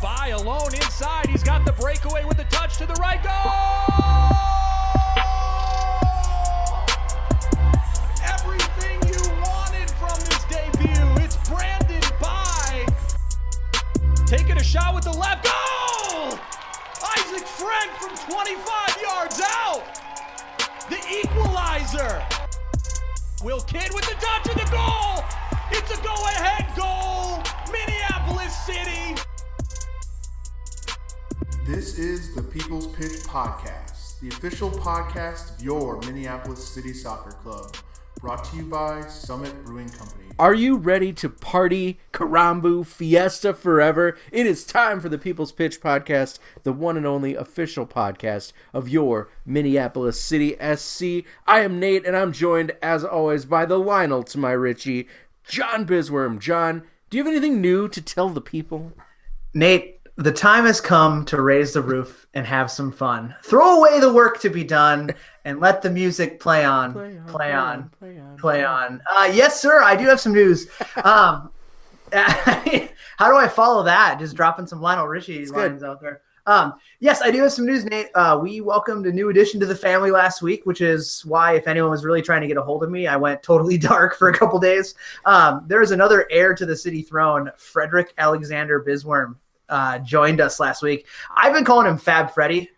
by alone inside. He's got the breakaway with the touch to the right. Goal! Everything you wanted from this debut. It's branded by. Taking a shot with the left. Goal! Isaac Frank from 25 yards out. The equalizer. Will Kidd with the touch of the goal. It's a go-ahead goal. Minneapolis City. This is the People's Pitch Podcast, the official podcast of your Minneapolis City Soccer Club, brought to you by Summit Brewing Company. Are you ready to party, Karambu, fiesta forever? It is time for the People's Pitch Podcast, the one and only official podcast of your Minneapolis City SC. I am Nate, and I'm joined, as always, by the Lionel to my Richie, John Bisworm. John, do you have anything new to tell the people? Nate, the time has come to raise the roof and have some fun. Throw away the work to be done and let the music play on. Yes, sir, I do have some news. How do I follow that? Just dropping some Lionel Richie lines out there. Yes, I do have some news, Nate. We welcomed a new addition to the family last week, which is why, if anyone was really trying to get a hold of me, I went totally dark for a couple days. There is another heir to the city throne, Frederick Alexander Bisworm. Joined us last week. I've been calling him Fab Freddy,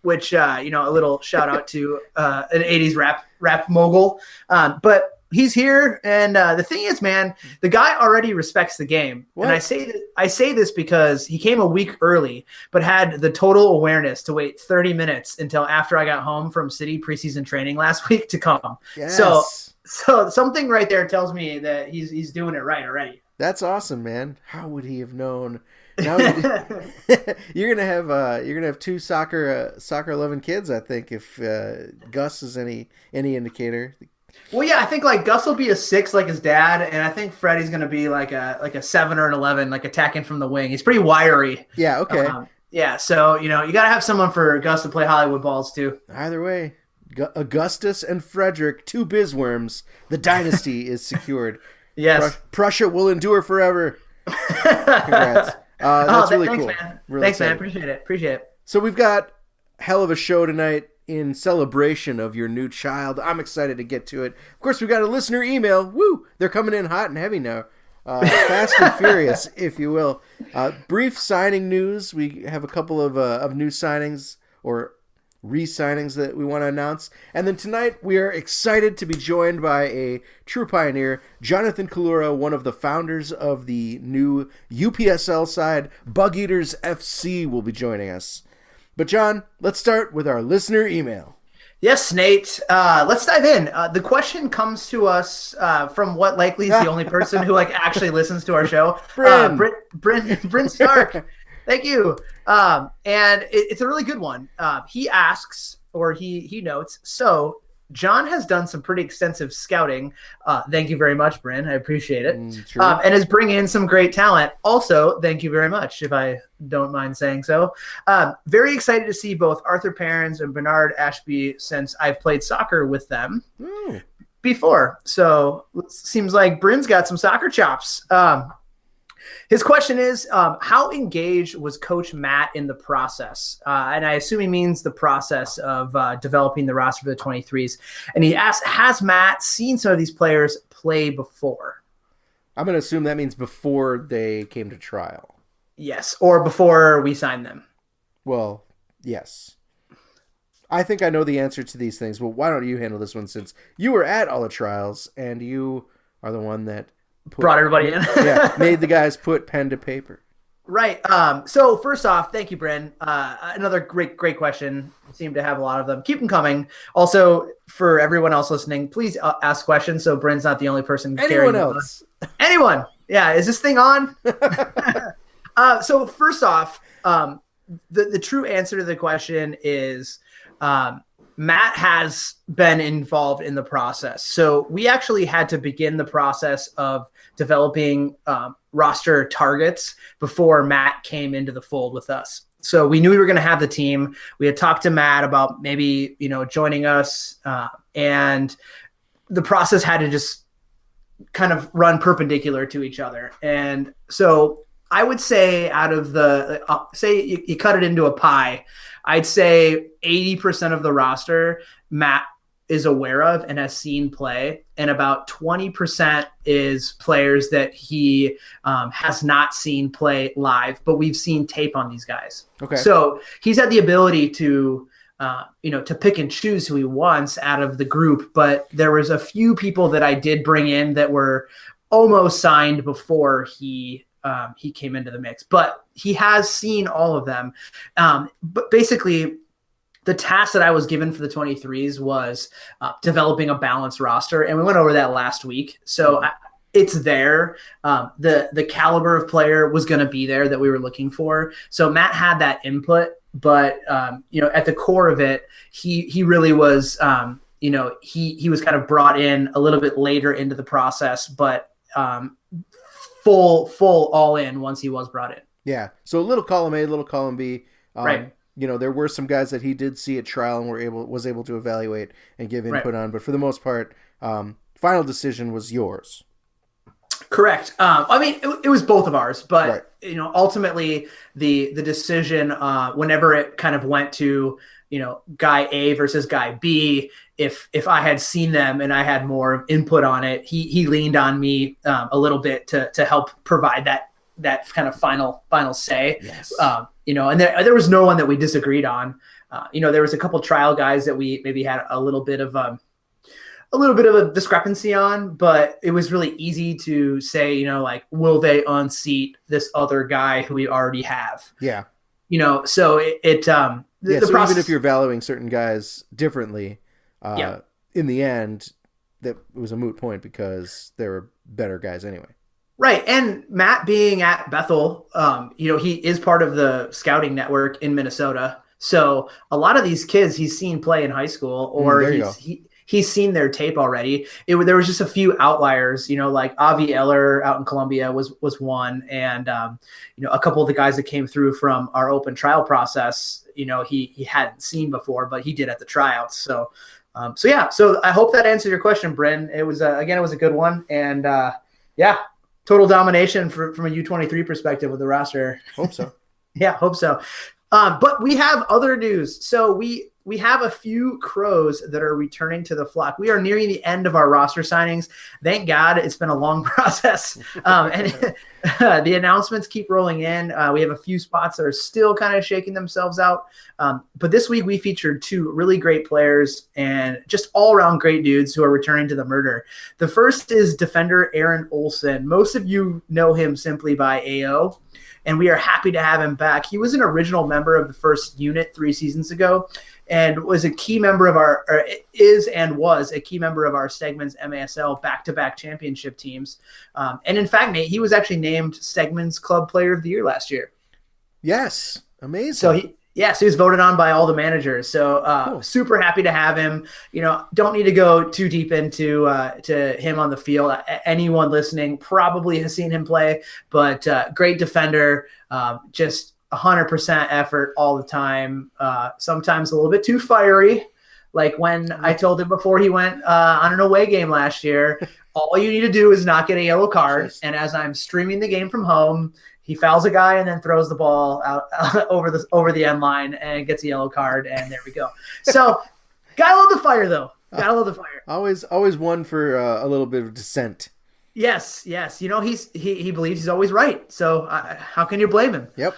which, a little shout out to an 80s rap mogul. But he's here. And the thing is, man, the guy already respects the game. What? And I say this because he came a week early, but had the total awareness to wait 30 minutes until after I got home from city preseason training last week to come. Yes. So something right there tells me that he's doing it right already. That's awesome, man. How would he have known? Now you're gonna have two soccer loving kids, I think, if Gus is any indicator. Well, yeah, I think like Gus will be a 6 like his dad, and I think Freddie's gonna be like a 7 or an 11, like attacking from the wing. He's pretty wiry. Yeah. Okay. So you gotta have someone for Gus to play Hollywood balls too. Either way, Augustus and Frederick, two Bisworms. The dynasty is secured. Yes. Prussia will endure forever. Congrats. That's really thanks, cool. Man. Really thanks, exciting. man. Appreciate it. So we've got hell of a show tonight in celebration of your new child. I'm excited to get to it. Of course, we got a listener email. Woo! They're coming in hot and heavy now. Fast and furious, if you will. Brief signing news. We have a couple of new signings or re-signings that we want to announce. And then tonight we are excited to be joined by a true pioneer, Jonathan Collura, one of the founders of the new UPSL side, Bugeaters FC, will be joining us. But John, let's start with our listener email. Yes, Nate. Let's dive in. The question comes to us from what likely is the only person who actually listens to our show, Bryn Stark. Thank you. And it's a really good one. He asks, or he notes, so John has done some pretty extensive scouting. Thank you very much, Bryn. I appreciate it. Sure. And is bringing in some great talent. Also, thank you very much, if I don't mind saying so. Very excited to see both Arthur Perrins and Bernard Ashby since I've played soccer with them before. So it seems like Bryn's got some soccer chops. His question is, how engaged was Coach Matt in the process? And I assume he means the process of developing the roster for the 23s. And he asks, has Matt seen some of these players play before? I'm going to assume that means before they came to trial. Yes, or before we signed them. Well, yes. I think I know the answer to these things, but why don't you handle this one, since you were at all the trials and you are the one that brought everybody in. Made the guys put pen to paper. Right. So first off, thank you, Bryn. Another great question. Seem to have a lot of them. Keep them coming. Also, for everyone else listening, please ask questions so Bryn's not the only person. Anyone else? Anyone. Yeah. Is this thing on? So first off, the true answer to the question is Matt has been involved in the process. So we actually had to begin the process of developing roster targets before Matt came into the fold with us. So we knew we were going to have the team. We had talked to Matt about maybe, joining us, and the process had to just kind of run perpendicular to each other. And so I would say out of the say you cut it into a pie, I'd say 80% of the roster Matt is aware of and has seen play, and about 20% is players that he has not seen play live, but we've seen tape on these guys. Okay. So he's had the ability to to pick and choose who he wants out of the group, but there was a few people that I did bring in that were almost signed before he came into the mix, but he has seen all of them. But basically, the task that I was given for the 23s was developing a balanced roster, and we went over that last week. So it's there. The caliber of player was going to be there that we were looking for. So Matt had that input, but at the core of it, he really was. He was kind of brought in a little bit later into the process, but full all in once he was brought in. Yeah. So a little column A, little column B. Right. There were some guys that he did see at trial and was able to evaluate and give input on, but for the most part, final decision was yours. Correct. It was both of ours, but ultimately the decision, whenever it kind of went to, guy A versus guy B, if I had seen them and I had more input on it, he leaned on me a little bit to help provide that kind of final say. Yes. And there was no one that we disagreed on. There was a couple trial guys that we maybe had a little bit of a discrepancy on, but it was really easy to say, will they unseat this other guy who we already have? Yeah. So the so process, even if you're valuing certain guys differently, in the end, that it was a moot point because they were better guys anyway. Right. And Matt being at Bethel, he is part of the scouting network in Minnesota. So a lot of these kids he's seen play in high school, or he's seen their tape already. There was just a few outliers, like Avi Eller out in Columbia was one. And, a couple of the guys that came through from our open trial process, he hadn't seen before, but he did at the tryouts. So I hope that answered your question, Bryn. It was, it was a good one. And total domination from a U23 perspective with the roster. Hope so. Yeah, hope so. But we have other news. So we have a few Crows that are returning to the flock. We are nearing the end of our roster signings. Thank God, it's been a long process. And the announcements keep rolling in. We have a few spots that are still kind of shaking themselves out. But this week we featured two really great players and just all-around great dudes who are returning to the murder. The first is defender Aaron Olson. Most of you know him simply by AO, and we are happy to have him back. He was an original member of the first unit 3 seasons ago, and was a key member of was a key member of our Stegman's MASL back-to-back championship teams. And in fact, Nate, he was actually named Stegman's Club Player of the Year last year. Yes. Amazing. So he was voted on by all the managers. So cool. Super happy to have him. Don't need to go too deep into to him on the field. Anyone listening probably has seen him play, but great defender, just 100% effort all the time. Sometimes a little bit too fiery. Like when I told him before he went on an away game last year, all you need to do is not get a yellow card. And as I'm streaming the game from home, he fouls a guy and then throws the ball out over the end line and gets a yellow card. And there we go. So gotta love the fire though. Gotta love the fire. Always one for a little bit of dissent. Yes. He believes he's always right. So how can you blame him? Yep.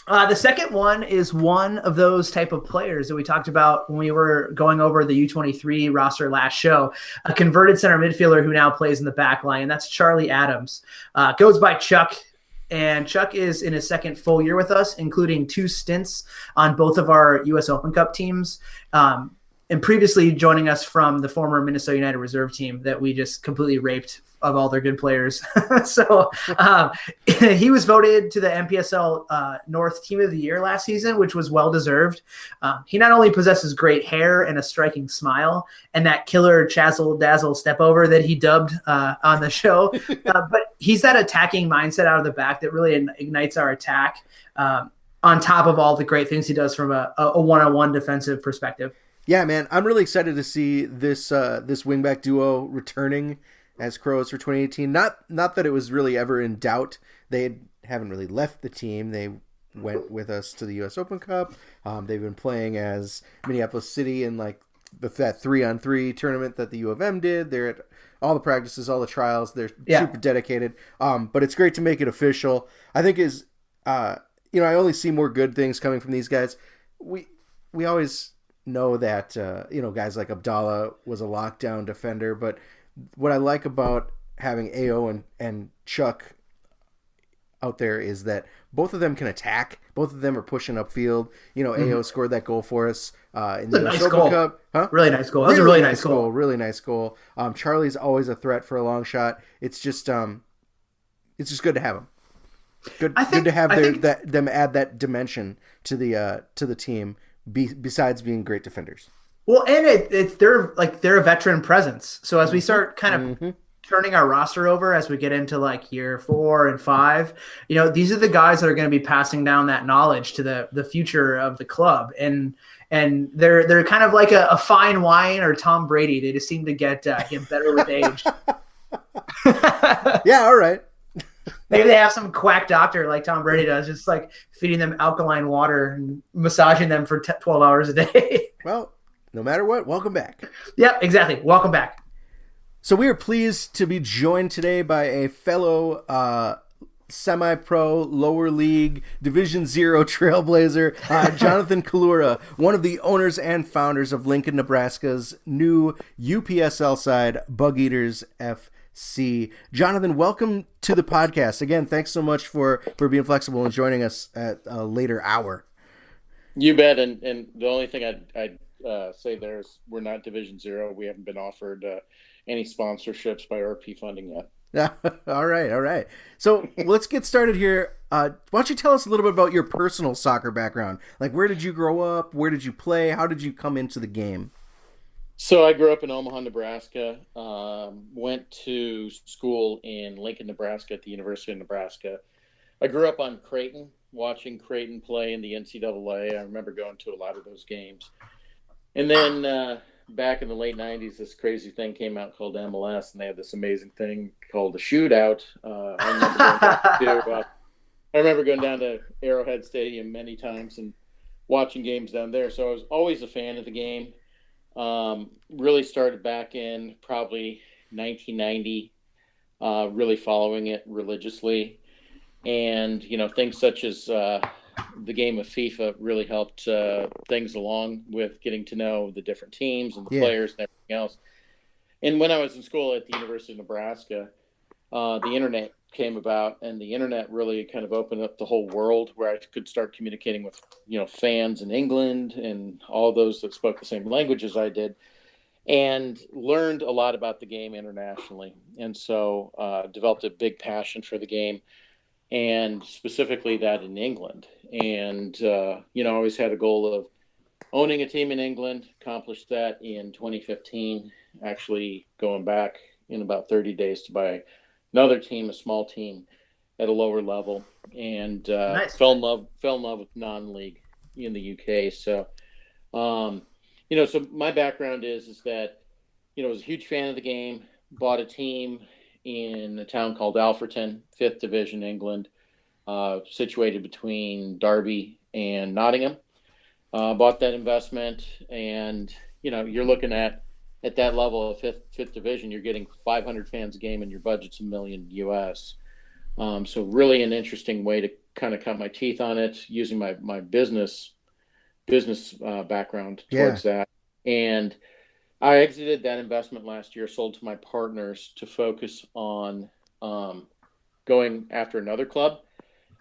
The second one is one of those type of players that we talked about when we were going over the U23 roster last show, a converted center midfielder who now plays in the back line. That's Charlie Adams. Goes by Chuck, and Chuck is in his second full year with us, including 2 stints on both of our U.S. Open Cup teams, and previously joining us from the former Minnesota United reserve team that we just completely raped of all their good players. So he was voted to the MPSL North Team of the Year last season, which was well-deserved. He not only possesses great hair and a striking smile and that killer chazzle-dazzle step-over that he dubbed on the show, but he's that attacking mindset out of the back that really ignites our attack on top of all the great things he does from a one-on-one defensive perspective. Yeah, man, I'm really excited to see this wingback duo returning as Crows for 2018. Not that it was really ever in doubt. They haven't really left the team. They went with us to the U.S. Open Cup. They've been playing as Minneapolis City in like that 3-on-3 tournament that the U of M did. They're at all the practices, all the trials. They're super dedicated. But it's great to make it official. I think I only see more good things coming from these guys. We always know that guys like Abdallah was a lockdown defender, but what I like about having AO and Chuck out there is that both of them can attack. Both of them are pushing upfield. AO scored that goal for us in the US Open Cup. Huh? Really nice goal. That was a really nice goal. Really nice goal. Charlie's always a threat for a long shot. It's just good to have him. Good to have them add that dimension to the team. Besides being great defenders. Well, and they're a veteran presence. So as we start kind of turning our roster over as we get into like year 4 and 5, these are the guys that are going to be passing down that knowledge to the future of the club. And they're kind of like a fine wine or Tom Brady. They just seem to get better with age. Yeah, all right. Maybe they have some quack doctor like Tom Brady does, just like feeding them alkaline water and massaging them for 12 hours a day. Well, no matter what, welcome back. Yep, exactly. Welcome back. So we are pleased to be joined today by a fellow semi-pro, lower league, Division 0 trailblazer, Jonathan Collura, one of the owners and founders of Lincoln, Nebraska's new UPSL side, Bugeaters FC. Jonathan, welcome to the podcast. Again, thanks so much for being flexible and joining us at a later hour. You bet. And the only thing I'd say there is we're not Division 0. We haven't been offered any sponsorships by RP funding yet. All right. So let's get started here. Why don't you tell us a little bit about your personal soccer background? Like, where did you grow up? Where did you play? How did you come into the game? So I grew up in Omaha, Nebraska, went to school in Lincoln, Nebraska at the University of Nebraska. I grew up on Creighton, watching Creighton play in the NCAA. I remember going to a lot of those games. And then back in the late 90s, this crazy thing came out called MLS, and they had this amazing thing called the shootout. I remember going down to Arrowhead Stadium many times and watching games down there. So I was always a fan of the game. Really started back in probably 1990, really following it religiously. And, things such as the game of FIFA really helped things along with getting to know the different teams and the players and everything else. And when I was in school at the University of Nebraska, the internet came about, and the internet really kind of opened up the whole world where I could start communicating with, fans in England and all those that spoke the same language as I did, and learned a lot about the game internationally. And so developed a big passion for the game, and specifically that in England. And, I always had a goal of owning a team in England, accomplished that in 2015, actually going back in about 30 days to buy another team, a small team at a lower level, and nice. fell in love with non-league in the UK. So, so my background is that, I was a huge fan of the game, bought a team in a town called Alfreton, 5th Division, England, situated between Derby and Nottingham. Bought that investment, and, you're looking at that level of fifth division, you're getting 500 fans a game, and your budget's $1 million US. So really an interesting way to kind of cut my teeth on it, using my business background towards that. And I exited that investment last year, sold to my partners to focus on going after another club.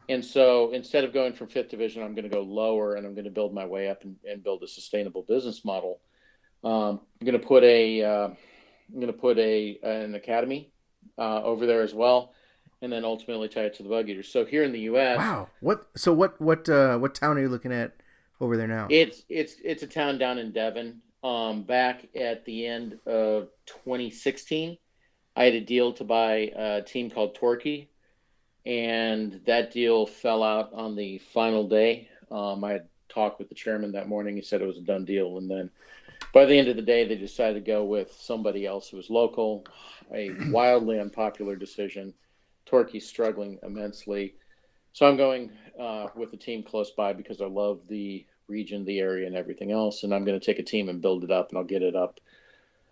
And so instead of going from 5th division, I'm going to go lower, and I'm going to build my way up and build a sustainable business model. I'm going to put an academy over there as well, and then ultimately tie it to the Bugeaters. So here in the U.S. Wow. What town are you looking at over there now? It's a town down in Devon. Back at the end of 2016, I had a deal to buy a team called Torquay, and that deal fell out on the final day. I had talked with the chairman that morning. He said it was a done deal, and then by the end of the day, they decided to go with somebody else who was local. A wildly unpopular decision. Torquay's struggling immensely. So I'm going with a team close by because I love the region, the area, and everything else. And I'm going to take a team and build it up, and I'll get it up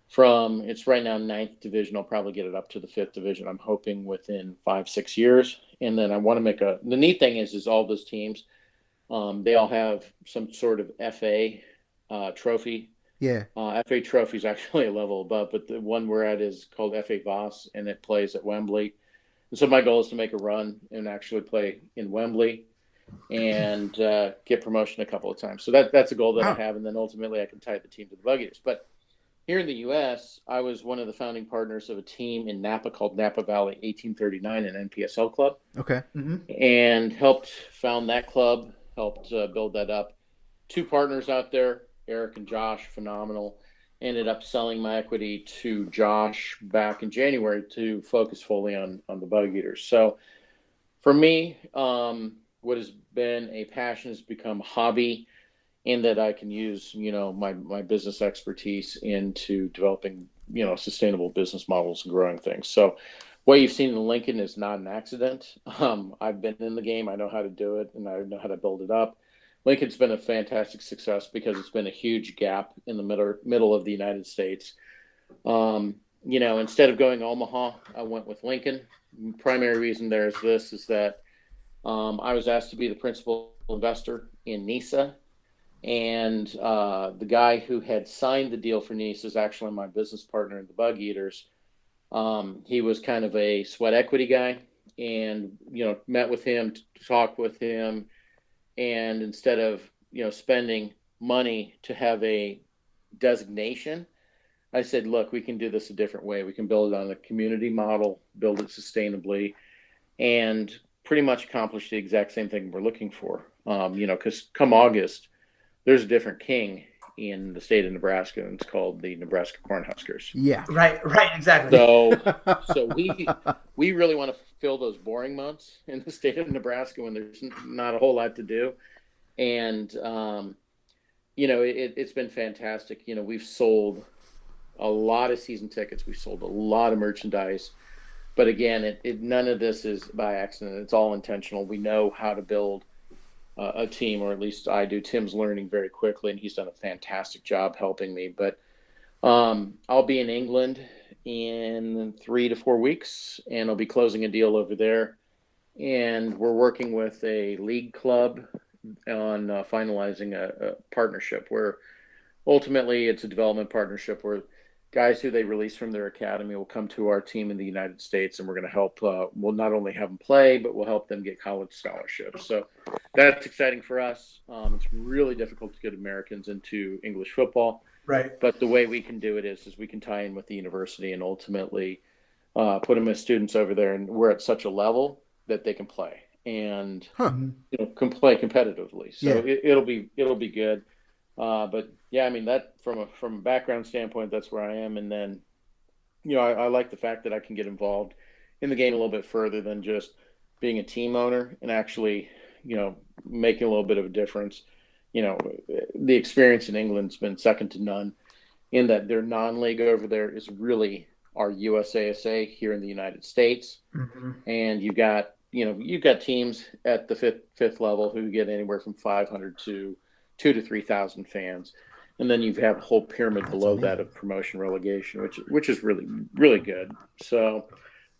from, it's right now 9th division. I'll probably get it up to the 5th division. I'm hoping within 5-6 years. And then I want to make the neat thing is all those teams, they all have some sort of FA trophy. Yeah. FA trophy is actually a level above, but the one we're at is called FA Voss, and it plays at Wembley. And so my goal is to make a run and actually play in Wembley and get promotion a couple of times. So that's a goal that I have, and then ultimately I can tie the team to the Bugeaters. But here in the U.S., I was one of the founding partners of a team in Napa called Napa Valley 1839, an NPSL club. Okay. And helped found that club, helped build that up. 2 partners out there, Eric and Josh, phenomenal. Ended up selling my equity to Josh back in January to focus fully on the Bugeaters. So for me, what has been a passion has become a hobby, in that I can use, my business expertise into developing, sustainable business models and growing things. So what you've seen in Lincoln is not an accident. I've been in the game. I know how to do it, and I know how to build it up. Lincoln's been a fantastic success because it's been a huge gap in the middle of the United States. Instead of going Omaha, I went with Lincoln. Primary reason there is that I was asked to be the principal investor in NISA. And the guy who had signed the deal for Nice is actually my business partner in the Bugeaters. He was kind of a sweat equity guy, and met with him, talked with him, and instead of spending money to have a designation, I said, look, we can do this a different way. We can build it on a community model, build it sustainably, and pretty much accomplish the exact same thing we're looking for. Because come August, there's a different king in the state of Nebraska, and it's called the Nebraska Cornhuskers. Yeah. Right, exactly. So we really want to fill those boring months in the state of Nebraska when there's not a whole lot to do. And, it's been fantastic. We've sold a lot of season tickets. We've sold a lot of merchandise. But again, none of this is by accident. It's all intentional. We know how to build a team, or at least I do. Tim's learning very quickly, and he's done a fantastic job helping me. But I'll be in England in 3 to 4 weeks, and I'll be closing a deal over there. And we're working with a league club on finalizing a partnership where ultimately it's a development partnership where guys who they release from their academy will come to our team in the United States, and we're going to help. We'll not only have them play, but we'll help them get college scholarships. So that's exciting for us. It's really difficult to get Americans into English football. Right. But the way we can do it is we can tie in with the university and ultimately put them as students over there, and we're at such a level that they can play and can play competitively. So it'll be good. But yeah, I mean, that from a background standpoint, that's where I am. And then, I like the fact that I can get involved in the game a little bit further than just being a team owner and actually, making a little bit of a difference. The experience in England's been second to none in that their non-league over there is really our USASA here in the United States. And you've got teams at the fifth level who get anywhere from 500 to 2,000 to 3,000 fans, and then you have a whole pyramid below that of promotion relegation, which is really, really good. So,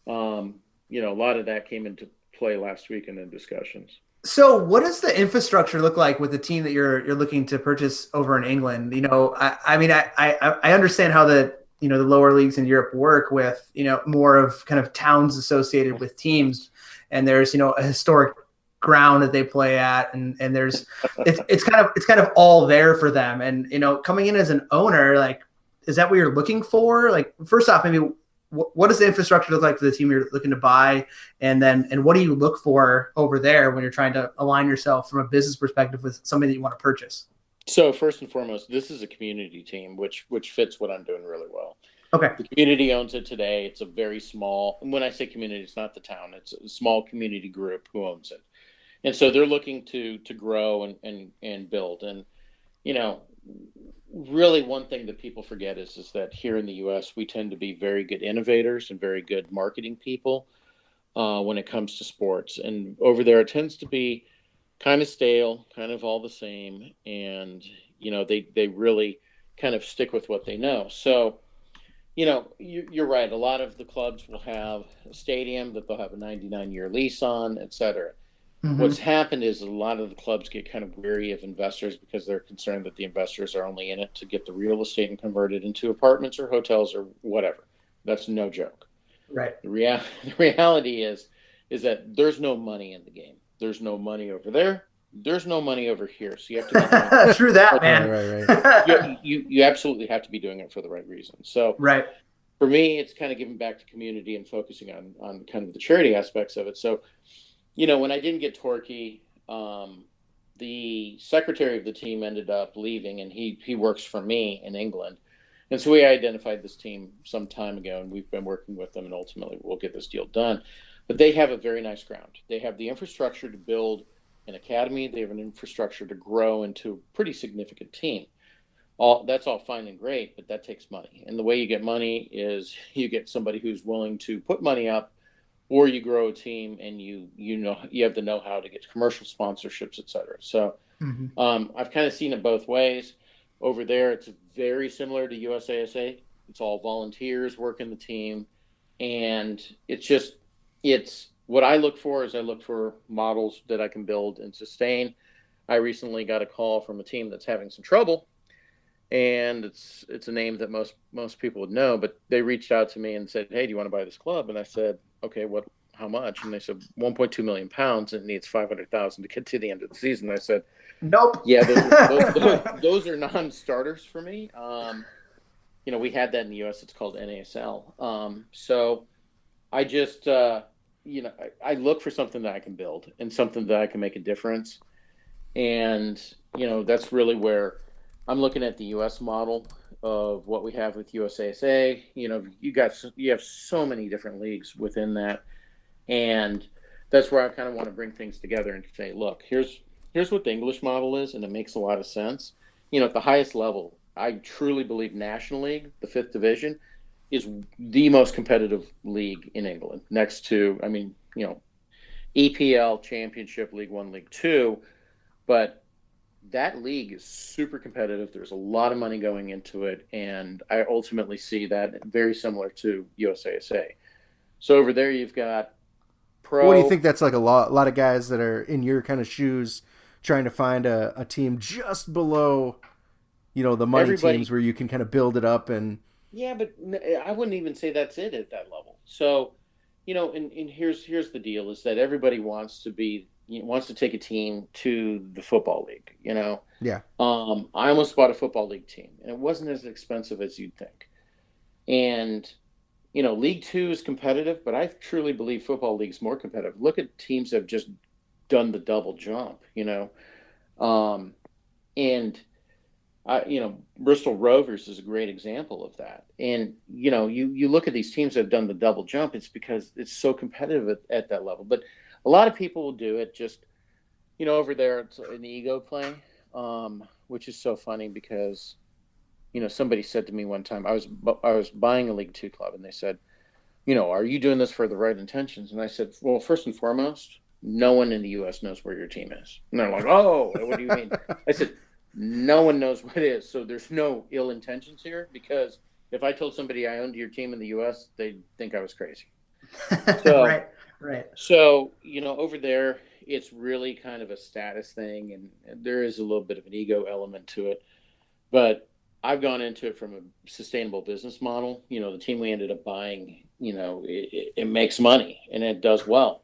a lot of that came into play last week in the discussions. So, what does the infrastructure look like with the team that you're looking to purchase over in England? I understand how the lower leagues in Europe work with more of kind of towns associated with teams, and there's a historic ground that they play at, and there's it's kind of all there for them. And coming in as an owner, like, is that what you're looking for? Like, first off, maybe what does the infrastructure look like for the team you're looking to buy, and what do you look for over there when you're trying to align yourself from a business perspective with somebody that you want to purchase? So first and foremost, this is a community team, which fits what I'm doing really well. Okay. The community owns it today. It's a very small, and when I say community, it's not the town. It's a small community group who owns it. And so they're looking to grow and build. And, really one thing that people forget is that here in the U.S., we tend to be very good innovators and very good marketing people. when it comes to sports. And over there, it tends to be kind of stale, kind of all the same. And, they really kind of stick with what they know. So, you're right. A lot of the clubs will have a stadium that they'll have a 99-year lease on, et cetera. Mm-hmm. What's happened is a lot of the clubs get kind of weary of investors because they're concerned that the investors are only in it to get the real estate and convert it into apartments or hotels or whatever. That's no joke. Right. The reality is that there's no money in the game. There's no money over there. There's no money over here. So you have to be true that, man. Right. You absolutely have to be doing it for the right reason. So right. For me, it's kind of giving back to community and focusing on kind of the charity aspects of it. So, when I didn't get Torquay, the secretary of the team ended up leaving, and he works for me in England. And so we identified this team some time ago, and we've been working with them, and ultimately we'll get this deal done. But they have a very nice ground. They have the infrastructure to build an academy. They have an infrastructure to grow into a pretty significant team. That's all fine and great, but that takes money. And the way you get money is you get somebody who's willing to put money up, or you grow a team and you have the know-how to get commercial sponsorships, et cetera. So I've kind of seen it both ways. Over there, it's very similar to USASA. It's all volunteers working the team. And it's what I look for is I look for models that I can build and sustain. I recently got a call from a team that's having some trouble, and it's a name that most people would know, but they reached out to me and said, "Hey, do you want to buy this club?" And I said, "Okay, how much?" And they said, £1.2 million, and it needs $500,000 to get to the end of the season. And I said, "Nope." Yeah, those are non-starters for me. We had that in the U.S. It's called NASL. So I just, I look for something that I can build and something that I can make a difference. And, that's really where I'm looking at the U.S. model of what we have with USASA. You have so many different leagues within that. And that's where I kind of want to bring things together and say, look, here's what the English model is, and it makes a lot of sense. At the highest level, I truly believe National League, the 5th division, is the most competitive league in England, next to, EPL, Championship, League One, League Two. But that league is super competitive. There's a lot of money going into it, and I ultimately see that very similar to USASA. So over there, you've got pro. What do you think that's like a lot of guys that are in your kind of shoes trying to find a team just below, the money teams where you can kind of build it up and. Yeah, but I wouldn't even say that's it at that level. So, and here's the deal is that everybody wants to take a team to the football league, Yeah. I almost bought a football league team, and it wasn't as expensive as you'd think. And, League Two is competitive, but I truly believe football league's more competitive. Look at teams that have just done the double jump, and Bristol Rovers is a great example of that. And, you look at these teams that have done the double jump, it's because it's so competitive at that level. But a lot of people will do it just, over there, it's an ego play, which is so funny because, somebody said to me one time, I was buying a League Two club, and they said, are you doing this for the right intentions? And I said, well, first and foremost, no one in the U.S. knows where your team is. And they're like, oh, what do you mean? I said, no one knows what it is. So there's no ill intentions here, because if I told somebody I owned your team in the U.S., they'd think I was crazy. So, right. So, over there, it's really kind of a status thing, and there is a little bit of an ego element to it. But I've gone into it from a sustainable business model. The team we ended up buying, it makes money, and it does well.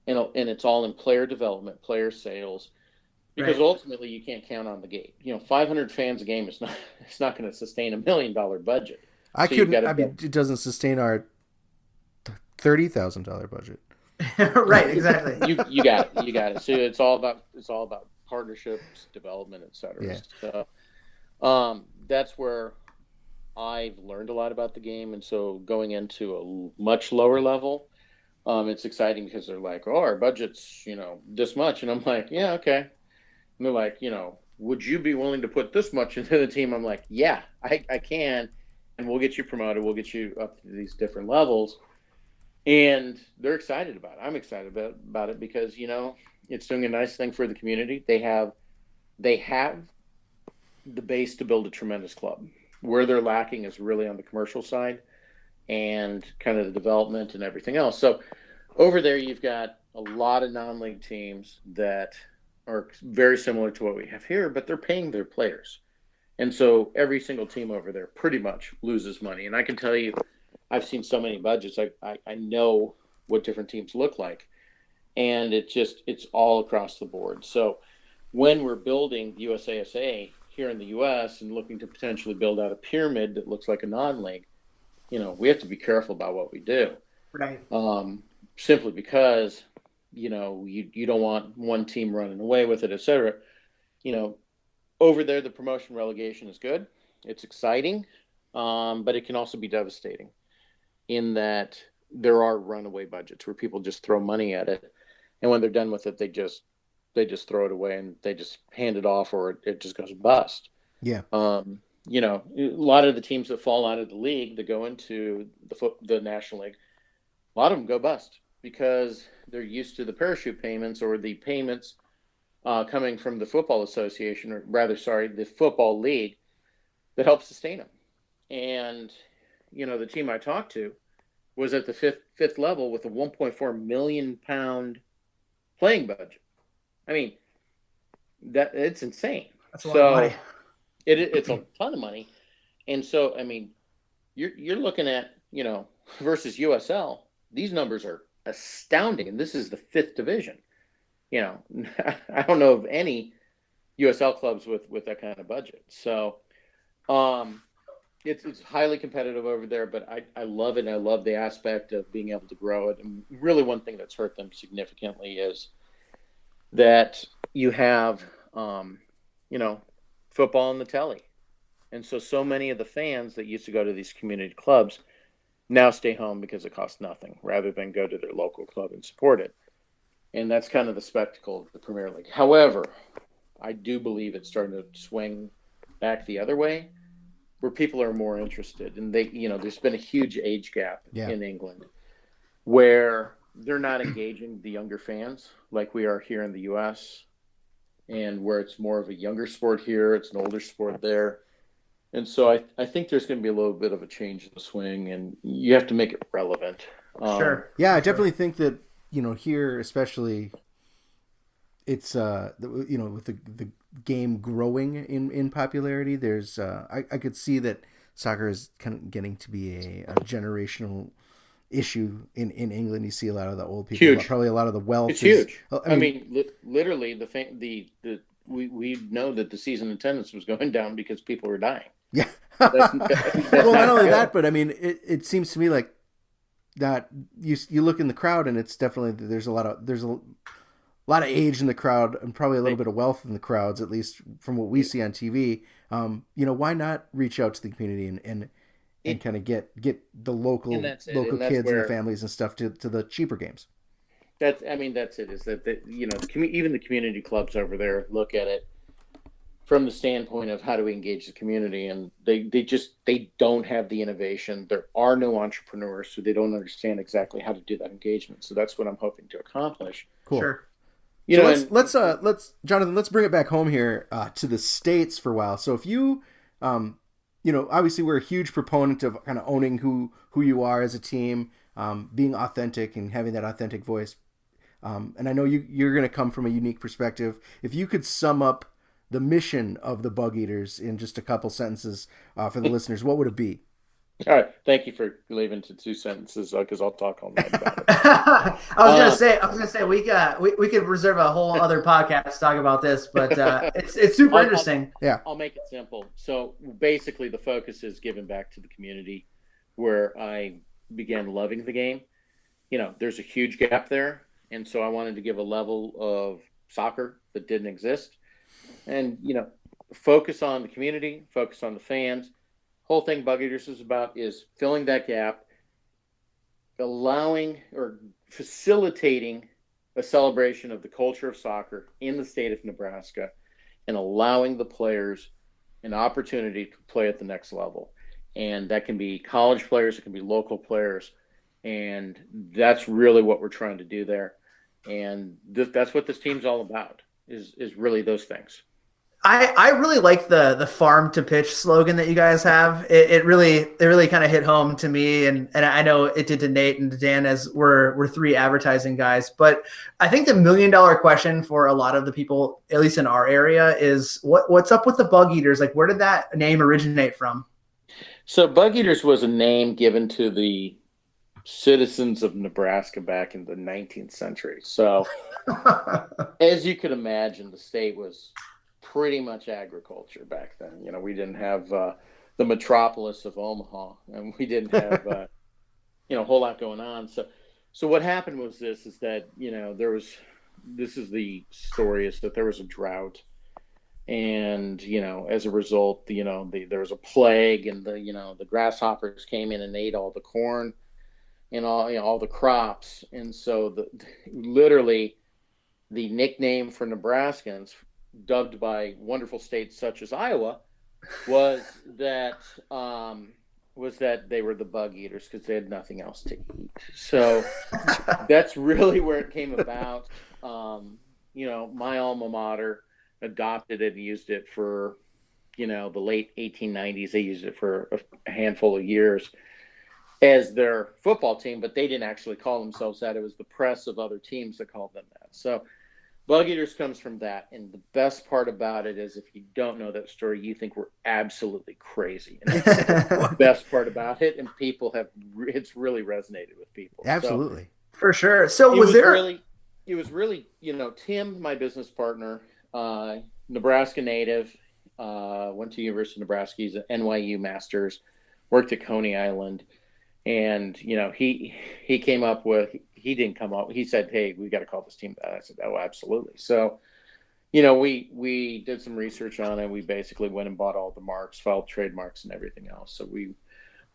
And it's all in player development, player sales. Because ultimately, you can't count on the gate. 500 fans a game is not going to sustain $1 million budget. It doesn't sustain our $30,000 budget. Right, exactly. You got it. So it's all about partnerships, development, et cetera. Yeah. So that's where I've learned a lot about the game, and so going into a much lower level, it's exciting because they're like, "Oh, our budget's this much," and I'm like, "Yeah, okay." And they're like, would you be willing to put this much into the team? I'm like, yeah, I can. And we'll get you promoted. We'll get you up to these different levels. And they're excited about it. I'm excited about it because, it's doing a nice thing for the community. They have the base to build a tremendous club. Where they're lacking is really on the commercial side and kind of the development and everything else. So over there, you've got a lot of non-league teams that are very similar to what we have here, but they're paying their players. And so every single team over there pretty much loses money. And I can tell you, I've seen so many budgets. I know what different teams look like. And it's all across the board. So when we're building USASA here in the U.S. and looking to potentially build out a pyramid that looks like a non-league, we have to be careful about what we do. Right. Simply because, you don't want one team running away with it, et cetera. Over there, the promotion relegation is good. It's exciting, but it can also be devastating in that there are runaway budgets where people just throw money at it. And when they're done with it, they just throw it away and they just hand it off, or it just goes bust. Yeah. A lot of the teams that fall out of the league that go into the National League, a lot of them go bust because they're used to the parachute payments or the payments coming from the Football Association, or rather, the Football League that helps sustain them. And, the team I talked to was at the fifth level with a £1.4 million playing budget. I mean, that it's insane. That's a lot of money. It's a ton of money. And so, I mean, you're looking at, versus USL, these numbers are astounding. And this is the 5th division. I don't know of any USL clubs with that kind of budget. So it's highly competitive over there, but I love it. And I love the aspect of being able to grow it. And really one thing that's hurt them significantly is that you have, football on the telly. And so many of the fans that used to go to these community clubs now stay home because it costs nothing rather than go to their local club and support it. And that's kind of the spectacle of the Premier League. However, I do believe it's starting to swing back the other way where people are more interested. And there's been a huge age gap in England where they're not engaging the younger fans like we are here in the U.S., and where it's more of a younger sport here, it's an older sport there. And so I think there's going to be a little bit of a change in the swing, and you have to make it relevant. Sure. Yeah, I definitely think that, here especially, it's, with the game growing in popularity, there's, I could see that soccer is kind of getting to be a generational issue in England. You see a lot of the old people, huge. Probably a lot of the wealth. It's huge. I mean, literally, we know that the season attendance was going down because people were dying. Yeah. That's Well, not only that, but I mean, it seems to me like that you look in the crowd, and it's definitely there's a lot of age in the crowd, and probably a little bit of wealth in the crowds, at least from what we see on TV. Why not reach out to the community and kind of get the local kids and the families and stuff to the cheaper games. That's it. Is that even the community clubs over there look at it from the standpoint of how do we engage the community, and they don't have the innovation. There are no entrepreneurs, so they don't understand exactly how to do that engagement. So that's what I'm hoping to accomplish. Cool. Sure. Let's Jonathan, let's bring it back home here to the States for a while. So if you obviously we're a huge proponent of kind of owning who you are as a team, being authentic and having that authentic voice. And I know you're going to come from a unique perspective. If you could sum up the mission of the Bugeaters in just a couple sentences for the listeners, what would it be? All right. Thank you for leaving to 2 sentences because I'll talk all night about it. I was gonna say we could reserve a whole other podcast to talk about this, but it's super interesting. I'll make it simple. So basically, the focus is giving back to the community where I began loving the game. There's a huge gap there, and so I wanted to give a level of soccer that didn't exist, and focus on the community, focus on the fans. Whole thing Bugeaters is about is filling that gap, allowing or facilitating a celebration of the culture of soccer in the state of Nebraska, and allowing the players an opportunity to play at the next level. And that can be college players, it can be local players. And that's really what we're trying to do there. And that's what this team's all about, is really those things. I really like the farm to pitch slogan that you guys have. It really kind of hit home to me, and I know it did to Nate and to Dan, as we're three advertising guys. But I think the $1 million question for a lot of the people, at least in our area, is what's up with the Bugeaters? Like, where did that name originate from? So Bugeaters was a name given to the citizens of Nebraska back in the 19th century. So as you could imagine, the state was pretty much agriculture back then. We didn't have the metropolis of Omaha, and we didn't have a whole lot going on. So what happened was this is that this is the story, is that there was a drought, and as a result, there was a plague, and the grasshoppers came in and ate all the corn and all the crops. And so literally the nickname for Nebraskans, dubbed by wonderful states such as Iowa, was that they were the Bugeaters, because they had nothing else to eat. So that's really where it came about. My alma mater adopted it and used it for the late 1890s. They used it for a handful of years as their football team, but they didn't actually call themselves that. It was the press of other teams that called them that. So Bugeaters comes from that, and the best part about it is, if you don't know that story, you think we're absolutely crazy. And that's the best part about it, and it's really resonated with people. Absolutely. So, for sure. So it was really, Tim, my business partner, Nebraska native, went to University of Nebraska. He's an NYU master's, worked at Coney Island. And, he came up with, he didn't come up, he said, "Hey, we got to call this team that." I said, "Oh, absolutely." So, we did some research on it. We basically went and bought all the marks, filed trademarks and everything else. So we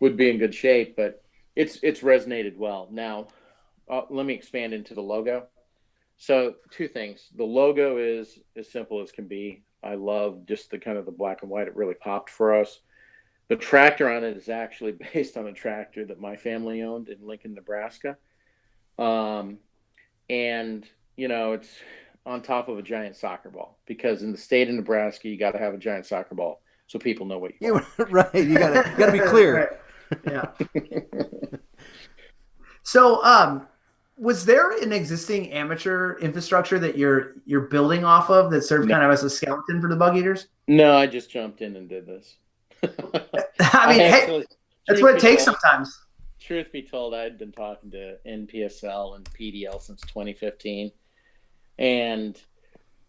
would be in good shape, but it's resonated well. Now, let me expand into the logo. So 2 things. The logo is as simple as can be. I love just the kind of the black and white. It really popped for us. The tractor on it is actually based on a tractor that my family owned in Lincoln, Nebraska. It's on top of a giant soccer ball, because in the state of Nebraska, you got to have a giant soccer ball so people know what you are. Right. You gotta be clear. Right. Yeah. So, was there an existing amateur infrastructure that you're building off of that served kind of as a skeleton for the Bugeaters? No, I just jumped in and did this. I mean, that's what it takes sometimes. Truth be told, I had been talking to NPSL and PDL since 2015. And,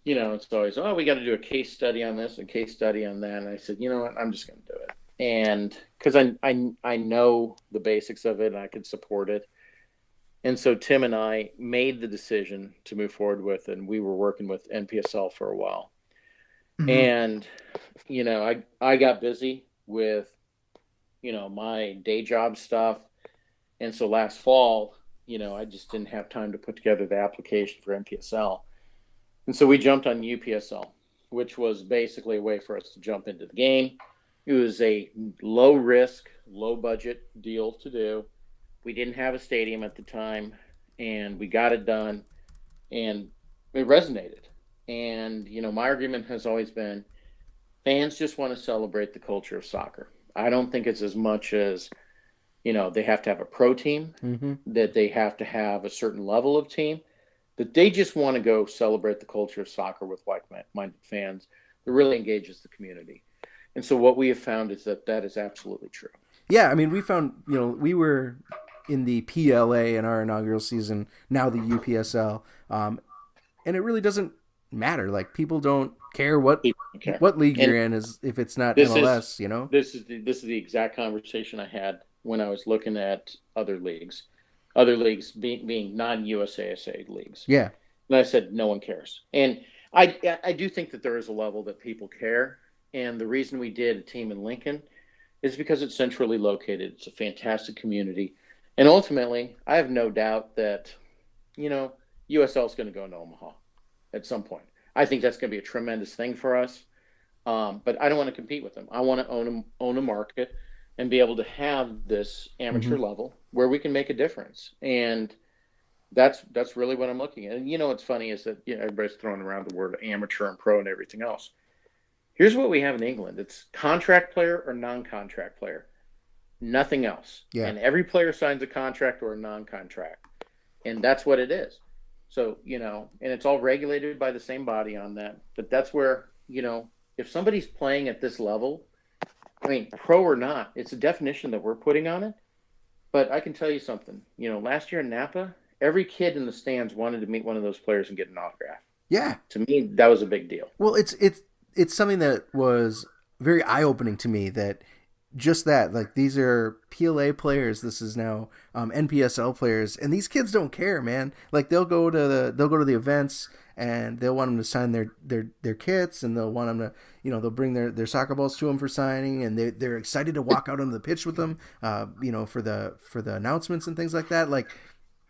it's always, we got to do a case study on this and case study on that. And I said, you know what, I'm just going to do it. And because I know the basics of it and I could support it. And so Tim and I made the decision to move forward with it, and we were working with NPSL for a while. Mm-hmm. And, I got busy with, my day job stuff. And so last fall, I just didn't have time to put together the application for NPSL. And so we jumped on UPSL, which was basically a way for us to jump into the game. It was a low risk, low budget deal to do. We didn't have a stadium at the time, and we got it done, and it resonated. And, my argument has always been, fans just want to celebrate the culture of soccer. I don't think it's as much as, they have to have a pro team, mm-hmm. that they have to have a certain level of team, that they just want to go celebrate the culture of soccer with like-minded fans that really engages the community. And so what we have found is that is absolutely true. Yeah, I mean, we found, we were in the PLA in our inaugural season, now the UPSL, and it really doesn't matter. Like, people don't care what league you're in, is if it's not MLS. This is the exact conversation I had when I was looking at other leagues being non-USASA leagues. Yeah, and I said no one cares, and I do think that there is a level that people care, and the reason we did a team in Lincoln is because it's centrally located. It's a fantastic community, and ultimately, I have no doubt that USL is going to go into Omaha at some point. I think that's going to be a tremendous thing for us. But I don't want to compete with them. I want to own a market and be able to have this amateur mm-hmm. level where we can make a difference. And that's really what I'm looking at. And what's funny is that everybody's throwing around the word amateur and pro and everything else. Here's what we have in England. It's contract player or non-contract player. Nothing else. Yeah. And every player signs a contract or a non-contract. And that's what it is. So, and it's all regulated by the same body on that. But that's where, if somebody's playing at this level, I mean, pro or not, it's a definition that we're putting on it. But I can tell you something. Last year in Napa, every kid in the stands wanted to meet one of those players and get an autograph. Yeah. To me, that was a big deal. Well, it's something that was very eye-opening to me, that just that, like, these are PLA players. This is now NPSL players, and these kids don't care, man. Like, they'll go to the events, and they'll want them to sign their kits, and they'll want them to, they'll bring their soccer balls to them for signing, and they're excited to walk out onto the pitch with them, for the announcements and things like that. Like,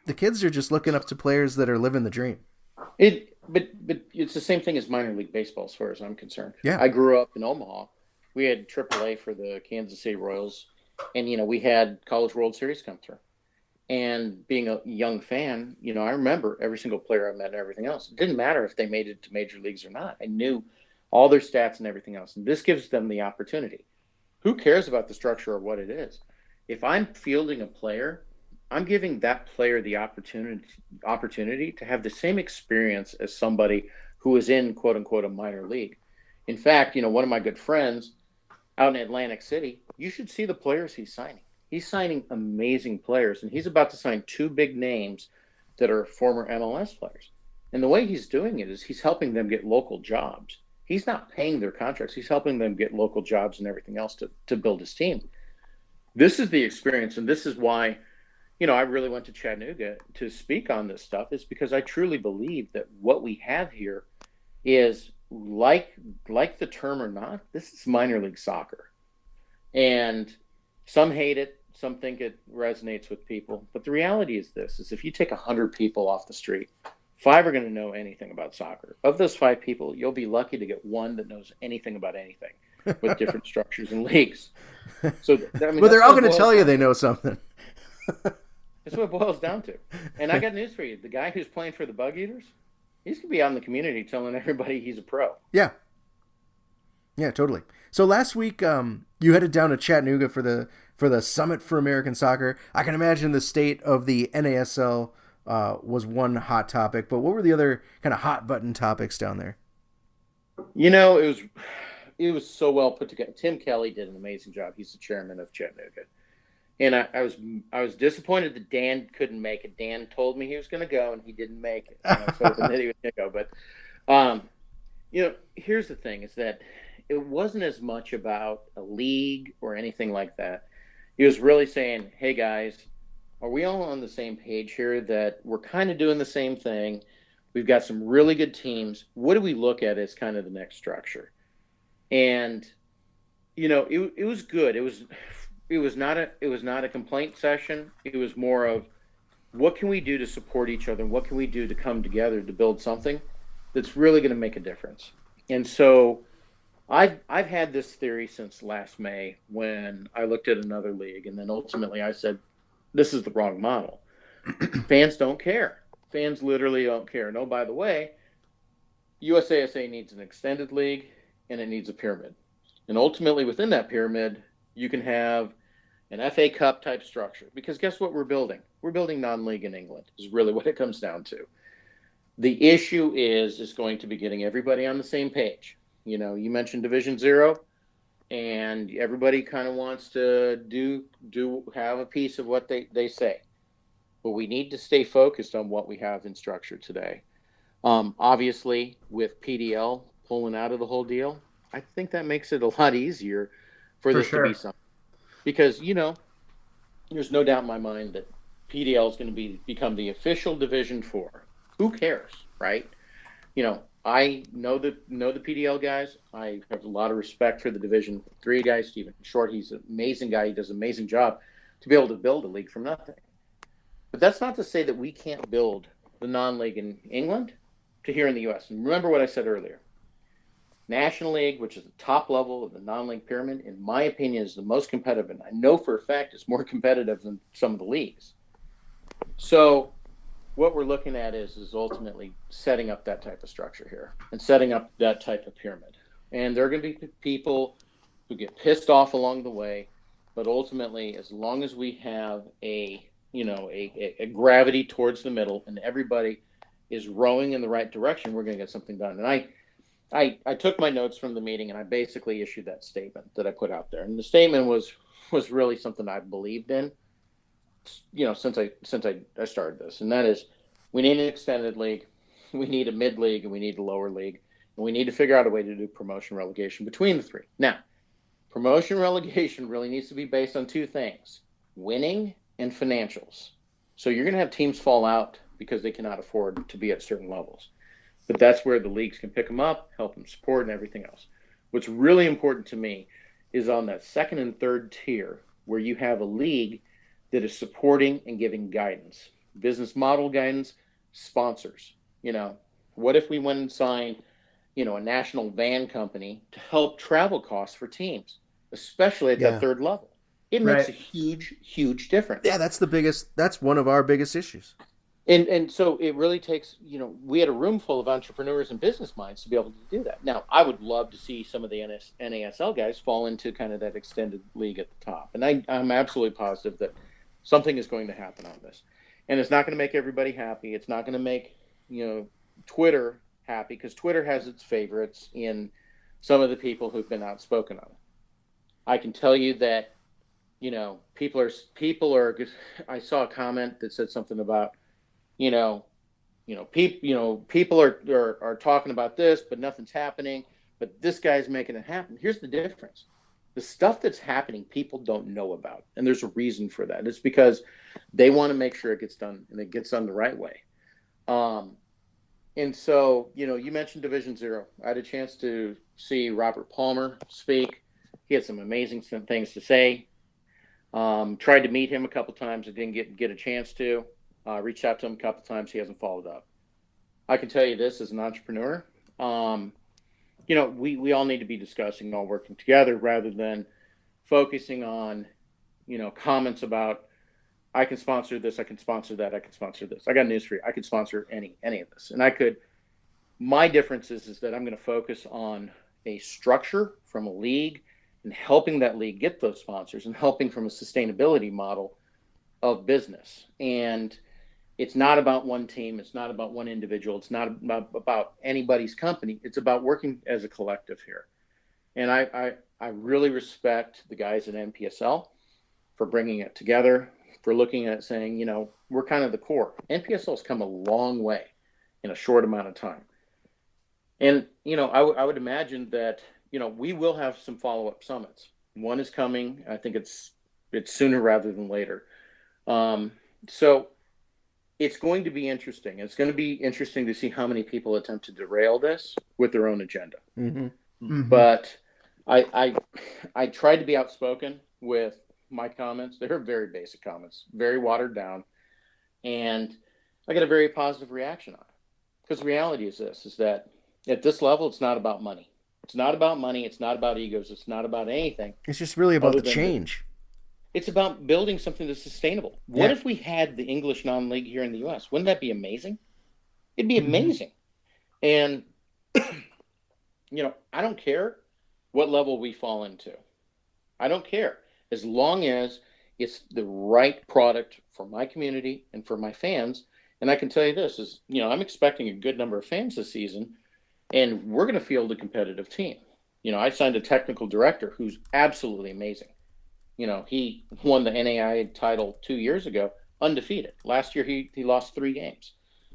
the kids are just looking up to players that are living the dream. But it's the same thing as minor league baseball, as far as I'm concerned. Yeah. I grew up in Omaha. We had AAA for the Kansas City Royals, and we had College World Series come through. And being a young fan, I remember every single player I met and everything else. It didn't matter if they made it to major leagues or not. I knew all their stats and everything else. And this gives them the opportunity. Who cares about the structure or what it is? If I'm fielding a player, I'm giving that player the opportunity to have the same experience as somebody who is in, quote unquote, a minor league. In fact, one of my good friends out in Atlantic City, you should see the players he's signing. He's signing amazing players, and he's about to sign 2 big names that are former MLS players. And the way he's doing it is he's helping them get local jobs. He's not paying their contracts. He's helping them get local jobs and everything else to build his team. This is the experience, and this is why I really went to Chattanooga to speak on this stuff, is because I truly believe that what we have here is, like the term or not, this is minor league soccer. And some hate it, some think it resonates with people. But the reality is this, is if you take 100 people off the street, 5 are going to know anything about soccer. Of those 5 people, you'll be lucky to get 1 that knows anything about anything with different structures and leagues. So, but they're all going to tell you they know something. That's what it boils down to. And I got news for you. The guy who's playing for the Bugeaters, he's going to be out in the community telling everybody he's a pro. Yeah. Yeah, totally. So last week, you headed down to Chattanooga for the Summit for American Soccer. I can imagine the state of the NASL was one hot topic, but what were the other kind of hot button topics down there? It was so well put together. Tim Kelly did an amazing job. He's the chairman of Chattanooga. And I was disappointed that Dan couldn't make it. Dan told me he was going to go, and he didn't make it. So I admit he was going to go. But, here's the thing, is that it wasn't as much about a league or anything like that. He was really saying, hey, guys, are we all on the same page here, that we're kind of doing the same thing? We've got some really good teams. What do we look at as kind of the next structure? And, it was good. It was not a complaint session. It was more of, what can we do to support each other, and what can we do to come together to build something that's really going to make a difference. And so I've had this theory since last May, when I looked at another league, and then ultimately I said, this is the wrong model. Fans don't care. Fans literally don't care. No, by the way, USASA needs an extended league, and it needs a pyramid. And ultimately within that pyramid, you can have an FA Cup type structure, because guess what we're building? We're building non-league in England, is really what it comes down to. The issue is going to be getting everybody on the same page. You mentioned Division 0, and everybody kind of wants to have a piece of what they say. But we need to stay focused on what we have in structure today. Obviously, with PDL pulling out of the whole deal, I think that makes it a lot easier for this to be something. Because, there's no doubt in my mind that PDL is going to become the official Division 4. Who cares, right? I know the PDL guys. I have a lot of respect for the Division 3 guys. Stephen Short, he's an amazing guy. He does an amazing job to be able to build a league from nothing. But that's not to say that we can't build the non-league in England to here in the U.S. And remember what I said earlier. National League, which is the top level of the non-league pyramid, in my opinion, is the most competitive. And I know for a fact it's more competitive than some of the leagues. So what we're looking at is ultimately setting up that type of structure here and setting up that type of pyramid. And there are going to be people who get pissed off along the way. But ultimately, as long as we have a gravity towards the middle and everybody is rowing in the right direction, we're going to get something done. And I took my notes from the meeting and I basically issued that statement that I put out there. And the statement was really something I believed in, since I started this. And that is, we need an extended league, we need a mid league, and we need a lower league. And we need to figure out a way to do promotion relegation between the three. Now, promotion relegation really needs to be based on two things: winning and financials. So you're going to have teams fall out because they cannot afford to be at certain levels. But that's where the leagues can pick them up, help them support, and everything else. What's really important to me is on that second and third tier where you have a league that is supporting and giving guidance, business model guidance, sponsors. What if we went and signed, a national van company to help travel costs for teams, especially at that third level? It makes a huge, huge difference. Yeah, that's one of our biggest issues. And so it really takes, we had a room full of entrepreneurs and business minds to be able to do that. Now, I would love to see some of the NASL guys fall into kind of that extended league at the top. And I'm absolutely positive that something is going to happen on this. And it's not going to make everybody happy. It's not going to make, Twitter happy, because Twitter has its favorites in some of the people who've been outspoken on it. I can tell you that, people are. I saw a comment that said something about, people are talking about this, but nothing's happening. But this guy's making it happen. Here's the difference: the stuff that's happening, people don't know about, and there's a reason for that. It's because they want to make sure it gets done, and it gets done the right way. And so, you mentioned Division Zero. I had a chance to see Robert Palmer speak. He had some amazing things to say. Tried to meet him a couple times. I didn't get a chance to. Reached out to him a couple times. He hasn't followed up. I can tell you this as an entrepreneur. We all need to be discussing, all working together, rather than focusing on, comments about, I can sponsor this, I can sponsor that, I can sponsor this. I got news for you. I could sponsor any of this. And I could. My difference is that I'm going to focus on a structure from a league and helping that league get those sponsors and helping from a sustainability model of business. And it's not about one team. It's not about one individual. It's not about anybody's company. It's about working as a collective here. And I really respect the guys at NPSL for bringing it together, for looking at it, saying, we're kind of the core. NPSL has come a long way in a short amount of time. And, I would imagine that, we will have some follow-up summits. One is coming. I think it's sooner rather than later. So it's going to be interesting. It's going to be interesting to see how many people attempt to derail this with their own agenda. Mm-hmm. Mm-hmm. But I tried to be outspoken with my comments. They're very basic comments, very watered down. And I got a very positive reaction on it. Because the reality is this, is that at this level, it's not about money. It's not about money. It's not about egos. It's not about anything. It's just really about the change. It's about building something that's sustainable. What if we had the English non-league here in the U.S.? Wouldn't that be amazing? It'd be amazing. And, I don't care what level we fall into. I don't care. As long as it's the right product for my community and for my fans. And I can tell you this is, I'm expecting a good number of fans this season, and we're going to field a competitive team. I signed a technical director who's absolutely amazing. He won the NAI title 2 years ago, undefeated. Last year, he lost 3 games.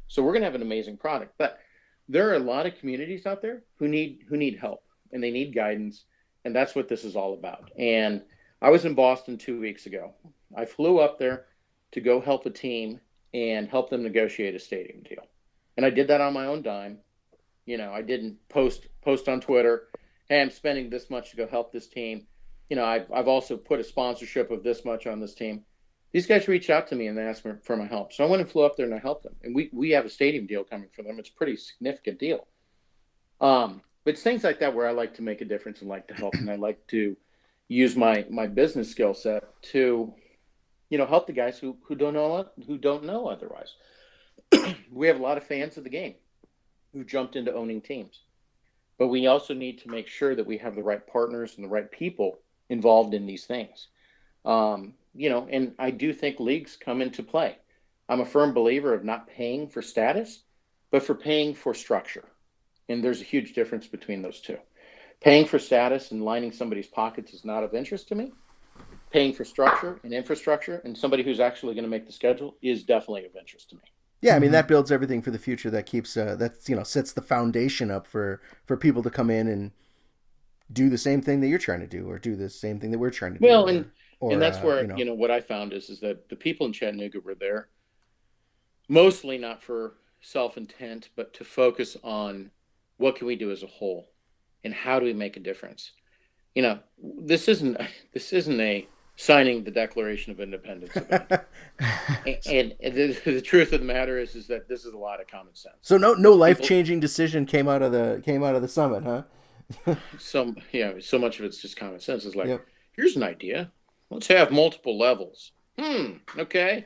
So we're going to have an amazing product. But there are a lot of communities out there who need help, and they need guidance, and that's what this is all about. And I was in Boston 2 weeks ago. I flew up there to go help a team and help them negotiate a stadium deal. And I did that on my own dime. I didn't post on Twitter, hey, I'm spending this much to go help this team. I've also put a sponsorship of this much on this team. These guys reached out to me and they asked me for my help. So I went and flew up there and I helped them. And we have a stadium deal coming for them. It's a pretty significant deal. But it's things like that where I like to make a difference and like to help, and I like to use my business skill set to, help the guys who don't know otherwise. We have a lot of fans of the game who jumped into owning teams, but we also need to make sure that we have the right partners and the right people involved in these things. And I do think leagues come into play. I'm a firm believer of not paying for status, but for paying for structure. And there's a huge difference between those two. Paying for status and lining somebody's pockets is not of interest to me. Paying for structure and infrastructure and somebody who's actually going to make the schedule is definitely of interest to me. Yeah, I mean, that builds everything for the future. That keeps sets the foundation up for people to come in and do the same thing that you're trying to do, or do the same thing that we're trying to do. Well, and that's where what I found is that the people in Chattanooga were there mostly not for self-intent, but to focus on what can we do as a whole and how do we make a difference. This isn't a signing the Declaration of Independence event. and the truth of the matter is that this is a lot of common sense. So no life-changing decision came out of the summit, huh? So much of it's just common sense. It's like, Here's an idea. Let's have multiple levels. Okay.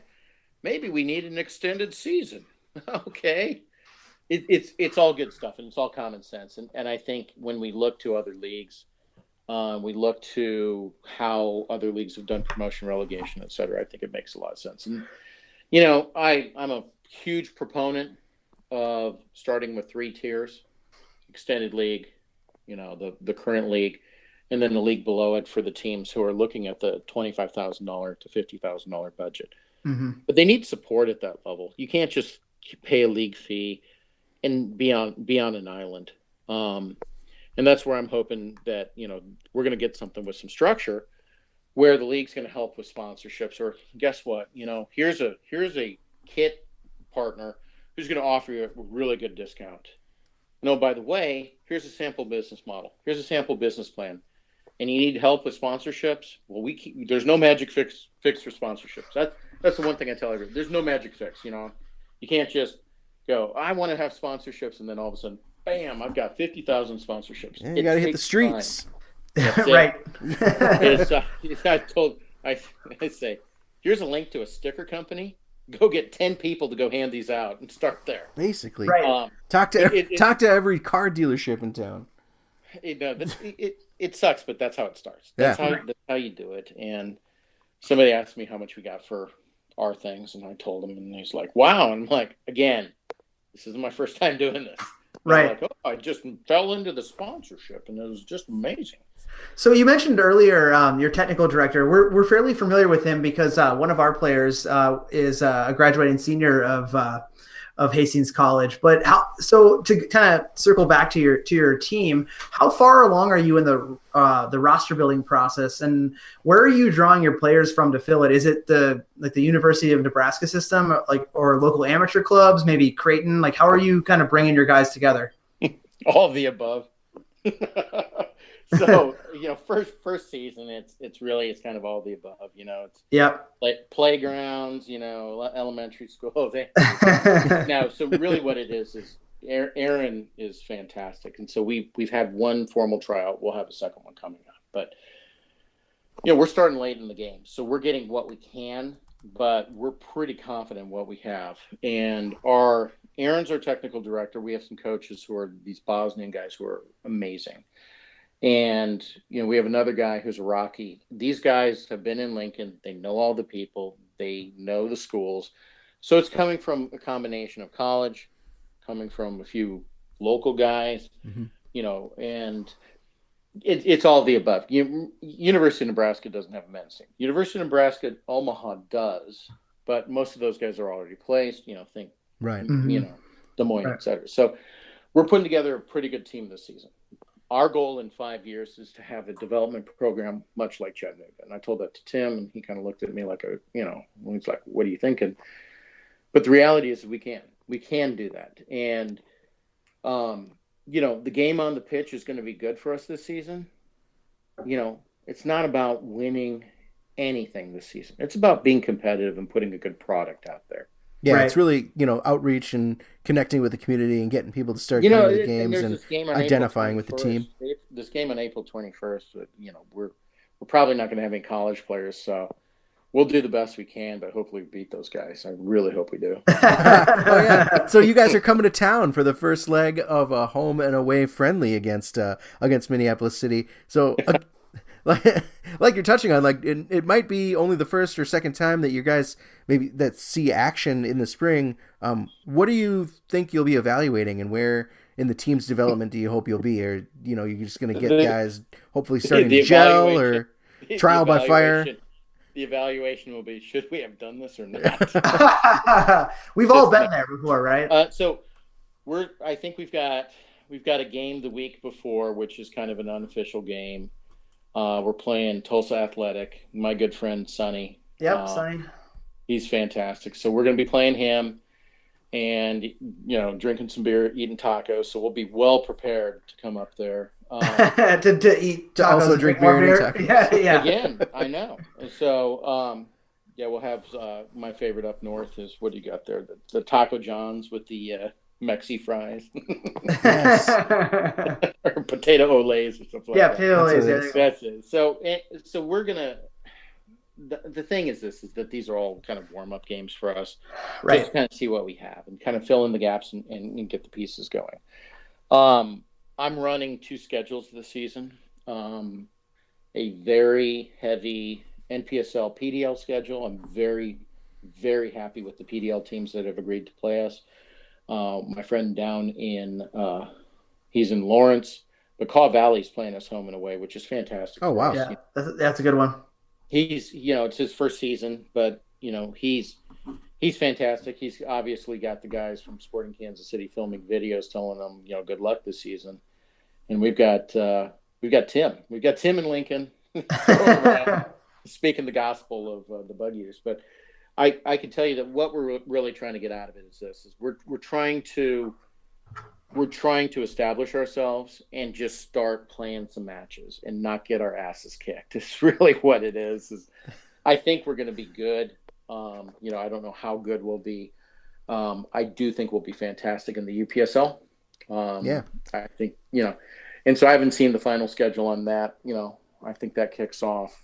Maybe we need an extended season. Okay. It's all good stuff, and it's all common sense. And I think when we look to other leagues, we look to how other leagues have done promotion, relegation, et cetera. I think it makes a lot of sense. And, I'm a huge proponent of starting with 3 tiers: extended league, the current league, and then the league below it for the teams who are looking at the $25,000 to $50,000 budget. Mm-hmm. But they need support at that level. You can't just pay a league fee and be on an island. And that's where I'm hoping that, we're going to get something with some structure where the league's going to help with sponsorships, or guess what, here's a kit partner who's going to offer you a really good discount. By the way, here's a sample business model. Here's a sample business plan. And you need help with sponsorships? Well, there's no magic fix for sponsorships. That's the one thing I tell everybody. There's no magic fix, You can't just go, I want to have sponsorships, and then all of a sudden, bam, I've got 50,000 sponsorships. Yeah, you got to hit the streets. Right. I say, here's a link to a sticker company. Go get 10 people to go hand these out and start there. Basically. Right. Talk to every car dealership in town. It sucks, but that's how it starts. That's how you do it. And somebody asked me how much we got for our things, and I told him, and he's like, wow. And I'm like, again, this isn't my first time doing this. Right. Like, I just fell into the sponsorship, and it was just amazing. So you mentioned earlier your technical director. We're fairly familiar with him because one of our players is a graduating senior of Hastings College. But so to kind of circle back to your team, how far along are you in the roster building process, and where are you drawing your players from to fill it? Is it the University of Nebraska system, or local amateur clubs, maybe Creighton? How are you kind of bringing your guys together? All of the above. So, first season, it's kind of all the above, it's like playgrounds, elementary school. Now, so really what it is Aaron is fantastic. And so we've had one formal tryout. We'll have a second one coming up, but we're starting late in the game. So we're getting what we can, but we're pretty confident in what we have. And Aaron's our technical director. We have some coaches who are these Bosnian guys who are amazing. And, we have another guy who's a Rocky. These guys have been in Lincoln. They know all the people. They know the schools. So it's coming from a combination of college, coming from a few local guys, and it's all the above. University of Nebraska doesn't have a men's team. University of Nebraska Omaha does, but most of those guys are already placed, think, right. Des Moines, right, et cetera. So we're putting together a pretty good team this season. Our goal in 5 years is to have a development program much like Chattanooga. And I told that to Tim, and he kind of looked at me like, he's like, what are you thinking? But the reality is we can do that. And, the game on the pitch is going to be good for us this season. It's not about winning anything this season. It's about being competitive and putting a good product out there. Yeah, Right. it's really, outreach and connecting with the community and getting people to start You know, coming to the and games there's and this game on identifying April with the team. 21st. This game on April 21st. We're probably not going to have any college players, so we'll do the best we can. But hopefully, we beat those guys. I really hope we do. Oh yeah! So you guys are coming to town for the first leg of a home and away friendly against Minneapolis City. So, like you're touching on, like it might be only the first or second time that you guys maybe that see action in the spring. What do you think you'll be evaluating, and where in the team's development do you hope you'll be, or you're just going to get guys hopefully starting to gel or trial by fire? The evaluation will be: should we have done this or not? We've all been there before, right? So I think we've got a game the week before, which is kind of an unofficial game. We're playing Tulsa Athletic. My good friend Sonny. Yep, Sonny. He's fantastic. So we're going to be playing him, and drinking some beer, eating tacos. So we'll be well prepared to come up there. To eat tacos, to also drink beer and eat tacos. Yeah. Again, I know. So we'll have my favorite up north is, what do you got there? The Taco John's with the Mexi fries. Yes. Or potato olays or something like that. Potato olays. That's it. So we're gonna. The thing is that these are all kind of warm up games for us, right? Just to kind of see what we have and kind of fill in the gaps and get the pieces going. I'm running 2 schedules this season. A very heavy NPSL PDL schedule. I'm very, very happy with the PDL teams that have agreed to play us. My friend down he's in Lawrence, but Caw Valley's playing us home and away, which is fantastic. Oh, wow. Yeah, that's a good one. He's, it's his first season, but he's fantastic. He's obviously got the guys from Sporting Kansas City filming videos telling them, good luck this season. And we've got Tim. We've got Tim in Lincoln speaking the gospel of the Bugeaters. But I can tell you that what we're really trying to get out of it is this: we're trying to establish ourselves and just start playing some matches and not get our asses kicked. It's really what it is. I think we're going to be good. I don't know how good we'll be. I do think we'll be fantastic in the UPSL. I think, and so I haven't seen the final schedule on that. I think that kicks off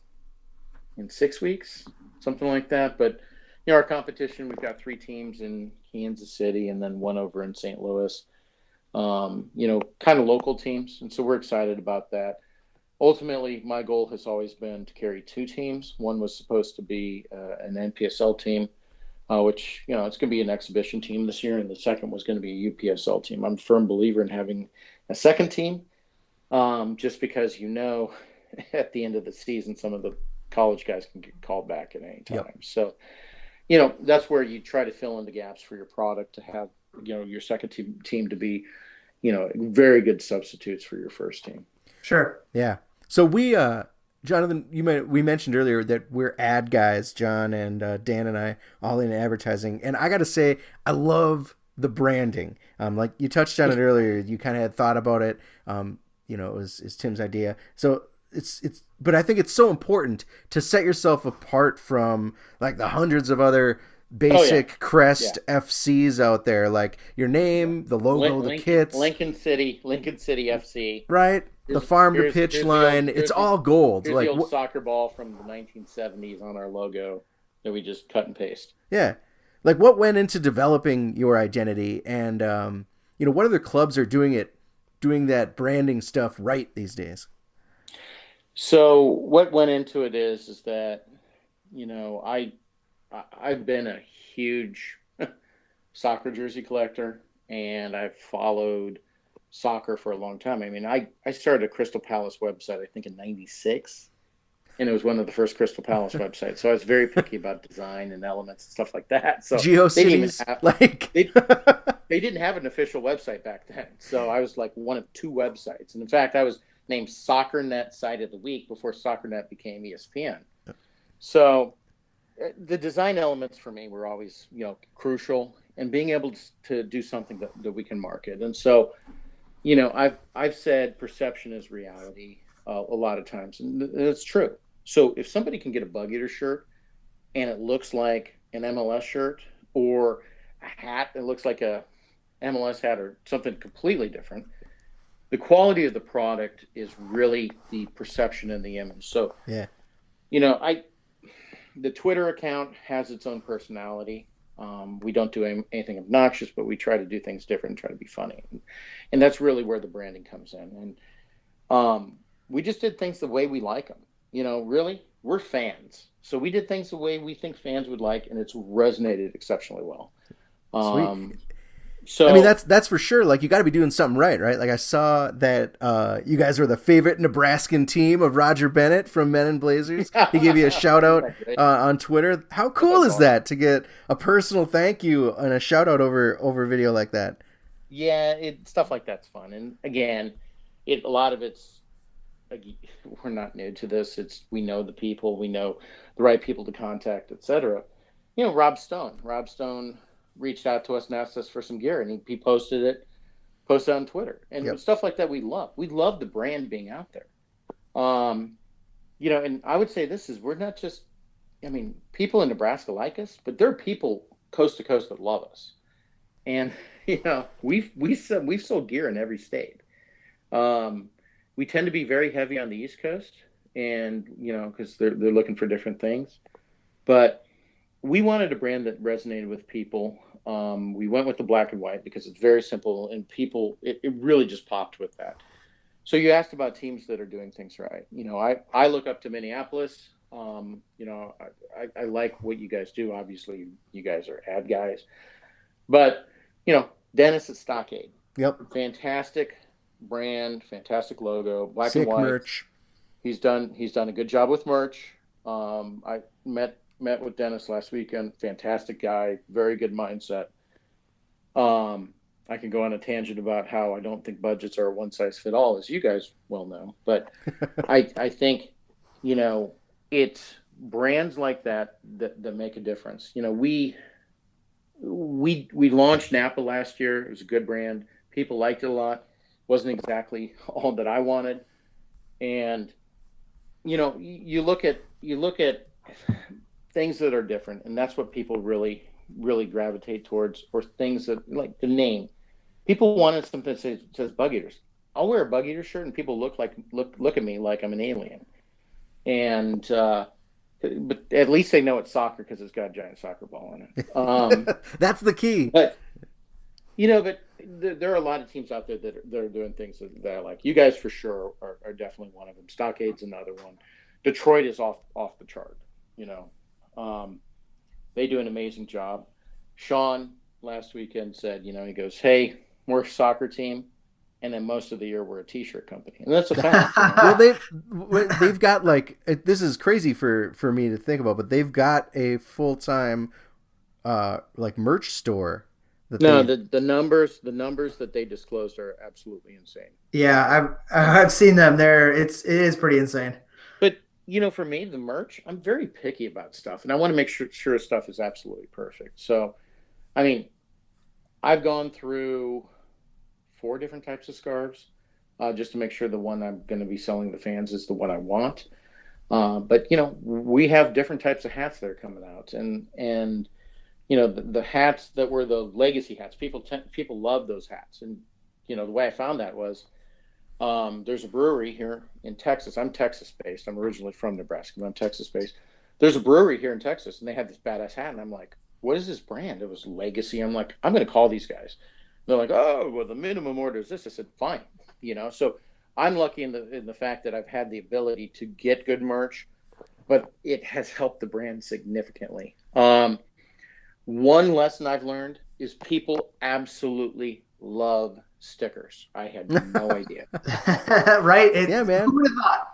in 6 weeks, something like that. But, our competition, we've got 3 teams in Kansas City and then 1 over in St. Louis. Kind of local teams. And so we're excited about that. Ultimately, my goal has always been to carry 2 teams. One was supposed to be an NPSL team, which, it's going to be an exhibition team this year. And the second was going to be a UPSL team. I'm a firm believer in having a second team, just because, at the end of the season, some of the college guys can get called back at any time. Yep. So, that's where you try to fill in the gaps for your product to have, your second team to be, very good substitutes for your first team. Sure. Yeah. So we, Jonathan, we mentioned earlier that we're ad guys, John and Dan and I, all in advertising. And I got to say, I love the branding. Like you touched on it earlier, you kind of had thought about it. It was Tim's idea. So but I think it's so important to set yourself apart from like the hundreds of other basic crest FCs out there, like your name, the logo, the kits. Lincoln City FC. Right. The farm to pitch line. It's all gold. Here's like the old soccer ball from the 1970s on our logo that we just cut and paste. Yeah. Like what went into developing your identity, and what other clubs are doing that branding stuff right these days? So what went into it is that, I've been a huge soccer jersey collector, and I've followed soccer for a long time. I mean, I started a Crystal Palace website, I think in 96, and it was one of the first Crystal Palace websites. So I was very picky about design and elements and stuff like that. So GeoCities, they didn't have an official website back then. So I was like one of 2 websites. And in fact, I was named SoccerNet Site of the Week before SoccerNet became ESPN. So the design elements for me were always, crucial, and being able to do something that we can market. And so, I've said perception is reality a lot of times, and it's true. So if somebody can get a Bugeater shirt and it looks like an MLS shirt, or a hat that looks like a MLS hat or something completely different. The quality of the product is really the perception and the image. So, Yeah. The Twitter account has its own personality. We don't do anything obnoxious, but we try to do things different and try to be funny. And that's really where the branding comes in. And we just did things the way we like them. Really, we're fans. So we did things the way we think fans would like, and it's resonated exceptionally well. Sweet. So I mean, that's for sure. Like, you got to be doing something right? Like, I saw that you guys were the favorite Nebraskan team of Roger Bennett from Men in Blazers. He gave you a shout out on Twitter. How cool is that to get a personal thank you and a shout out over video like that? Yeah, stuff like that's fun. And again, a lot of it's, we're not new to this. We know the people, we know the right people to contact, etc. Rob Stone reached out to us and asked us for some gear, and he posted on Twitter, and stuff like that. We love the brand being out there. And I would say we're not just, people in Nebraska like us, but there are people coast to coast that love us. And, we've sold gear in every state. We tend to be very heavy on the East Coast, and, because they're looking for different things, but we wanted a brand that resonated with people. We went with the black and white because it's very simple, and people, it really just popped with that. So you asked about teams that are doing things right. I look up to Minneapolis. I like what you guys do. Obviously, you guys are ad guys. But, Dennis at Stockade. Yep. Fantastic brand, fantastic logo, black Sick and white. merch. He's done a good job with merch. I met with Dennis last weekend. Fantastic guy, very good mindset. I can go on a tangent about how I don't think budgets are a one size fit all, as you guys well know. But I think, it's brands like that make a difference. We launched Napa last year. It was a good brand. People liked it a lot. Wasn't exactly all that I wanted. And you look at things that are different, and that's what people really, really gravitate towards, or things that, like the name. People wanted something that says Bugeaters. I'll wear a Bugeaters shirt, and people look at me like I'm an alien. And but at least they know it's soccer because it's got a giant soccer ball in it. That's the key. But there are a lot of teams out there that are doing things that I like. You guys for sure are definitely one of them. Stockade's another one. Detroit is off the chart. They do an amazing job. Sean last weekend said, he goes, "Hey, we're a soccer team, and then most of the year we're a t-shirt company," and that's a fact. Well, they've got, like, this is crazy for me to think about, but they've got a full-time like merch store. The numbers that they disclosed are absolutely insane. Yeah, I've seen them there. It is pretty insane. But for me, the merch, I'm very picky about stuff, and I want to make sure stuff is absolutely perfect. So, I've gone through 4 different types of scarves just to make sure the one I'm going to be selling the fans is the one I want. But we have different types of hats that are coming out, and the hats that were the legacy hats. People love those hats, and the way I found that was there's a brewery here in Texas. I'm Texas based. I'm originally from Nebraska, but I'm Texas based. There's a brewery here in Texas, and they have this badass hat, and I'm like, "What is this brand?" It was Legacy. I'm like, "I'm going to call these guys." They're like, "Oh, well, the minimum order is this." I said, "Fine." So I'm lucky in the fact that I've had the ability to get good merch, but it has helped the brand significantly. One lesson I've learned is people absolutely love stickers. I had no idea. Right? Yeah, man. Who would have thought?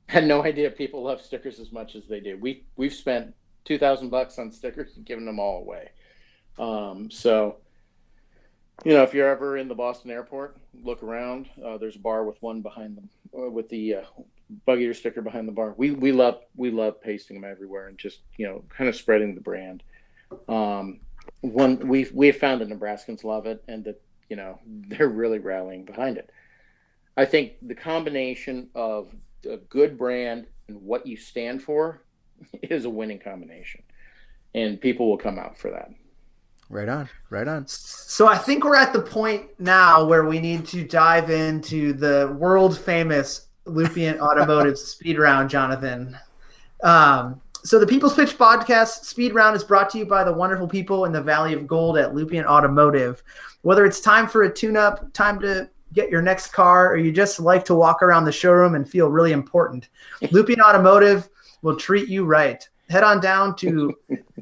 Had no idea people love stickers as much as they do. We've spent $2,000 on stickers and given them all away. So, if you're ever in the Boston airport, look around. There's a bar with one behind them, with the Bugeater sticker behind the bar. We love pasting them everywhere and just kind of spreading the brand. We've found that Nebraskans love it, and that they're really rallying behind it. I think the combination of a good brand and what you stand for is a winning combination, and people will come out for that. Right on. So I think we're at the point now where we need to dive into the world famous Lupien Automotive Speed Round, Jonathan. So the People's Pitch Podcast Speed Round is brought to you by the wonderful people in the Valley of Gold at Lupien Automotive. Whether it's time for a tune-up, time to get your next car, or you just like to walk around the showroom and feel really important, Lupien Automotive will treat you right. Head on down to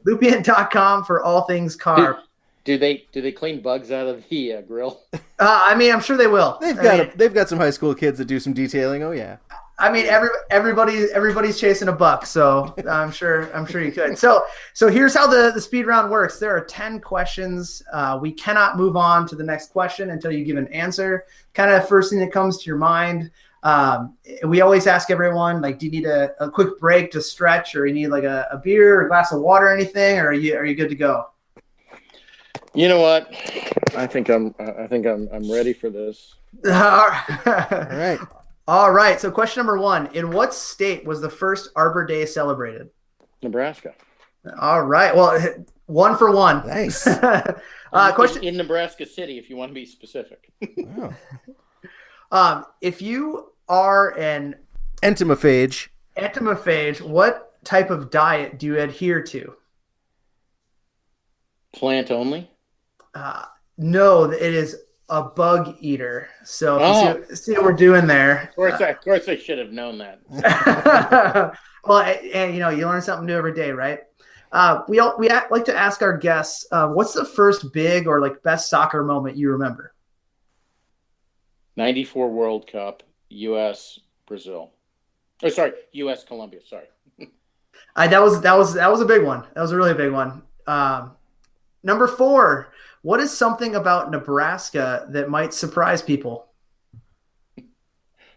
lupien.com for all things car. Do they clean bugs out of the grill? I'm sure they will. They've got some high school kids that do some detailing. Oh yeah. Everybody's chasing a buck, so I'm sure you could. So here's how the speed round works. There are 10 questions. We cannot move on to the next question until you give an answer. Kind of first thing that comes to your mind. We always ask everyone, like, do you need a quick break to stretch, or you need like a beer or a glass of water or anything, or are you good to go? You know what? I think I'm ready for this. All right. So question number 1: in what state was the first Arbor Day celebrated? Nebraska. All right. Well, 1 for 1. Nice. Question in Nebraska City, if you want to be specific. Wow. If you are an Entomophage, what type of diet do you adhere to? Plant only? No, it is a bug eater. So if you see what we're doing there. Of course I should have known that. Well, and you learn something new every day, right? We like to ask our guests, what's the first big or like best soccer moment you remember? 94 World Cup, U.S. Brazil. Oh, sorry, U.S. Colombia. Sorry. That was a big one. That was a really big one. Number 4. What is something about Nebraska that might surprise people?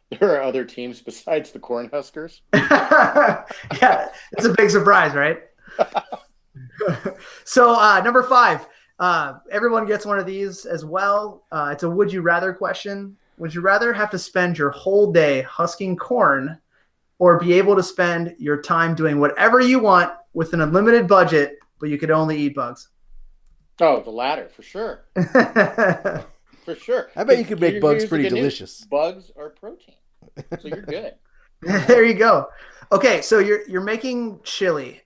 There are other teams besides the Cornhuskers. Yeah, it's a big surprise, right? So number 5. Everyone gets one of these as well. It's a would you rather question. Would you rather have to spend your whole day husking corn, or be able to spend your time doing whatever you want with an unlimited budget, but you could only eat bugs? Oh, the latter, for sure. For sure. I bet you could make bugs pretty delicious. Bugs are protein, so you're good. There you go. Okay, so you're making chili.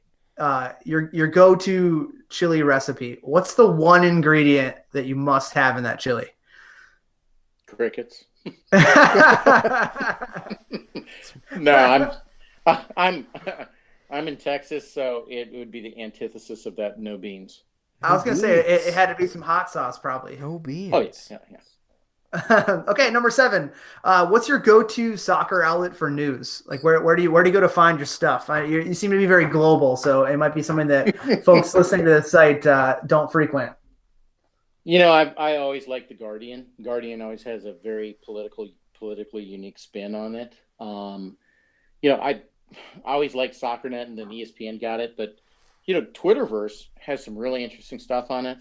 Your go-to chili recipe. What's the one ingredient that you must have in that chili? Crickets. No, I'm in Texas, so it would be the antithesis of that. No beans. I was gonna say it had to be some hot sauce, probably. No beans. Oh yeah. Okay, number 7. What's your go-to soccer outlet for news? Like, where do you go to find your stuff? You seem to be very global, so it might be something that folks listening to the site don't frequent. I always like the Guardian. Guardian always has a very politically unique spin on it. I always liked SoccerNet, and then ESPN got it, but Twitterverse has some really interesting stuff on it.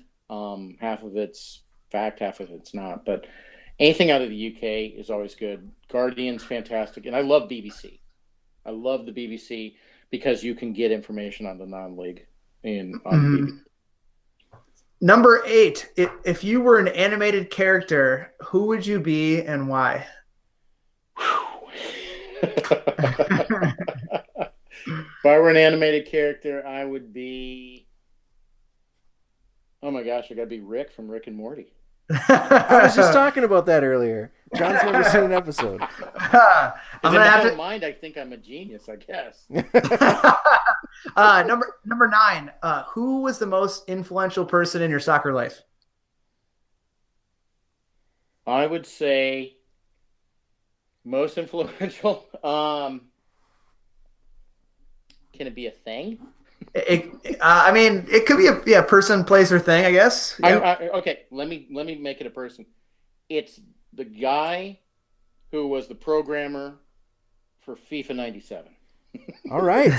Half of it's fact, half of it's not. But anything out of the UK is always good. Guardian's fantastic, and I love BBC. I love the BBC because you can get information on the non-league on the BBC. Number 8. If you were an animated character, who would you be and why? If I were an animated character, I would be... Oh my gosh, I gotta be Rick from Rick and Morty. I was just talking about that earlier. John's never seen an episode. In my mind, I think I'm a genius, I guess. Number 9. Who was the most influential person in your soccer life? I would say most influential. Can it be a thing? It could be a person, place, or thing, I guess. Okay, let me make it a person. It's the guy who was the programmer for FIFA 97. All right,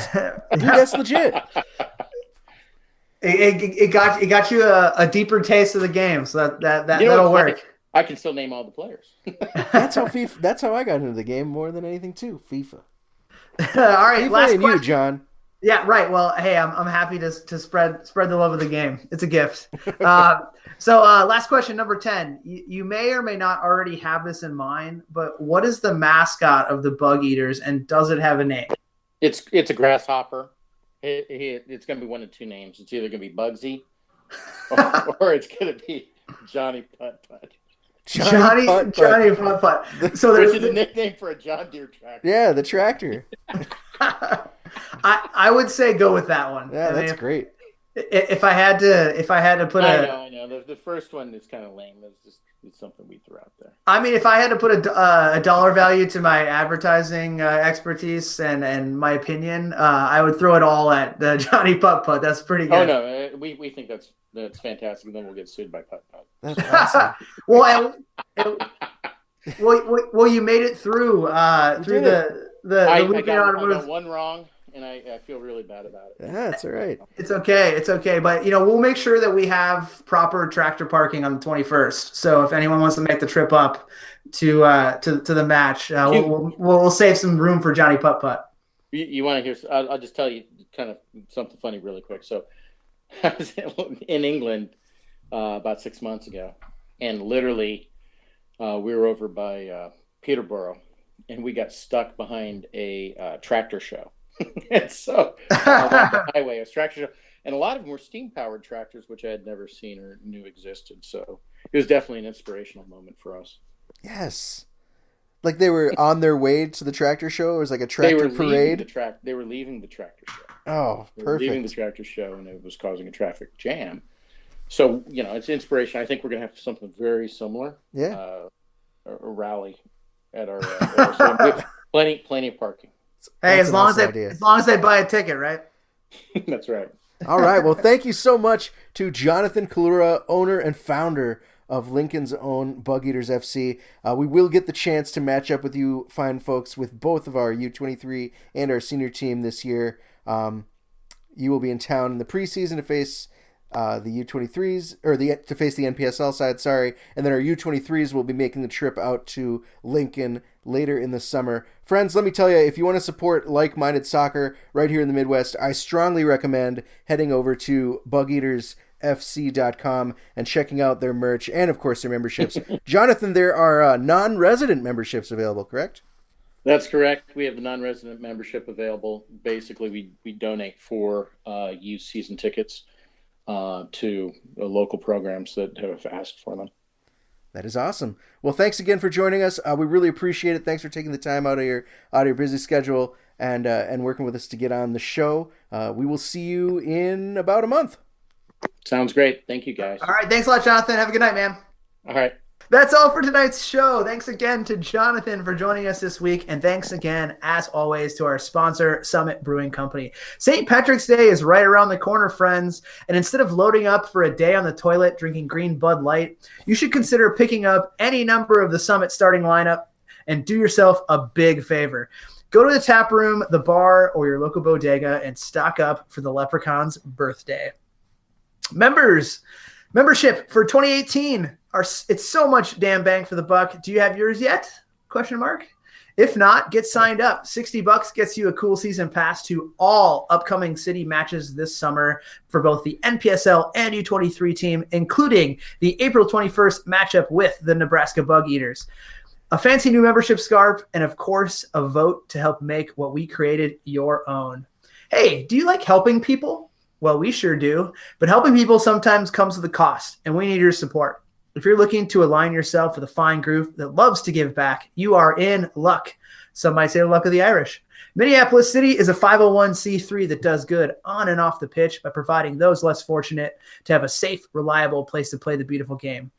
dude, that's legit. It got you a deeper taste of the game, so that'll work. I can still name all the players. That's how I got into the game more than anything too. FIFA. All right, FIFA last and question. You, John. Yeah, right. Well, hey, I'm happy to spread the love of the game. It's a gift. So last question, number 10. You may or may not already have this in mind, but what is the mascot of the Bug Eaters, and does it have a name? It's a grasshopper. It's going to be one of two names. It's either going to be Bugsy or it's going to be Johnny Putt Putt. Johnny Putt Putt. So Which is a nickname for a John Deere tractor. Yeah, the tractor. I would say go with that one. Yeah, that's great. If I had to put I know. The first one is kind of lame. It's something we threw out there. I mean, if I had to put a dollar value to my advertising expertise and my opinion, I would throw it all at the Johnny Putt Putt. That's pretty good. Oh no, we think that's fantastic. And then we'll get sued by Putt Putt. That's awesome. Well, you made it through the I got one wrong, and I feel really bad about it. Yeah, it's all right. It's okay. But we'll make sure that we have proper tractor parking on the 21st. So if anyone wants to make the trip up to the match, we'll save some room for Johnny Putt Putt. You want to hear? I'll just tell you kind of something funny really quick. So I was in England about 6 months ago, and literally we were over by Peterborough, and we got stuck behind a tractor show. And so along the highway, a tractor show, and a lot of them were steam-powered tractors, which I had never seen or knew existed. So it was definitely an inspirational moment for us. Yes. Like they were on their way to the tractor show? It was like a tractor parade? They were leaving the tractor show. Oh, perfect. Leaving the tractor show, and it was causing a traffic jam. So, it's inspiration. I think we're going to have something very similar. Yeah. A rally at our so plenty of parking. Hey, as long as they buy a ticket, right? That's right. All right. Well, thank you so much to Jonathan Collura, owner and founder of Lincoln's own Bugeaters FC. We will get the chance to match up with you fine folks with both of our U23 and our senior team this year. You will be in town in the preseason to face the U23s, or to face the NPSL side, sorry. And then our U23s will be making the trip out to Lincoln later in the summer. Friends, let me tell you, if you want to support like-minded soccer right here in the Midwest, I strongly recommend heading over to bugeatersfc.com and checking out their merch and, of course, their memberships. Jonathan, there are non-resident memberships available, correct? That's correct. We have the non-resident membership available. Basically, we donate 4 youth season tickets to local programs that have asked for them. That is awesome. Well, thanks again for joining us. We really appreciate it. Thanks for taking the time out of your busy schedule and working with us to get on the show. We will see you in about a month. Sounds great. Thank you, guys. All right. Thanks a lot, Jonathan. Have a good night, man. All right. That's all for tonight's show. Thanks again to Jonathan for joining us this week. And thanks again, as always, to our sponsor, Summit Brewing Company. St. Patrick's Day is right around the corner, friends. And instead of loading up for a day on the toilet drinking green Bud Light, you should consider picking up any number of the Summit starting lineup and do yourself a big favor. Go to the tap room, the bar, or your local bodega and stock up for the Leprechaun's birthday. Membership for 2018. It's so much damn bang for the buck. Do you have yours yet? ? If not, get signed up. $60 gets you a cool season pass to all upcoming city matches this summer for both the NPSL and U23 team, including the April 21st matchup with the Nebraska Bug Eaters. A fancy new membership scarf, and of course, a vote to help make what we created your own. Hey, do you like helping people? Well, we sure do, but helping people sometimes comes with a cost, and we need your support. If you're looking to align yourself with a fine group that loves to give back, you are in luck. Some might say the luck of the Irish. Minneapolis City is a 501c3 that does good on and off the pitch by providing those less fortunate to have a safe, reliable place to play the beautiful game.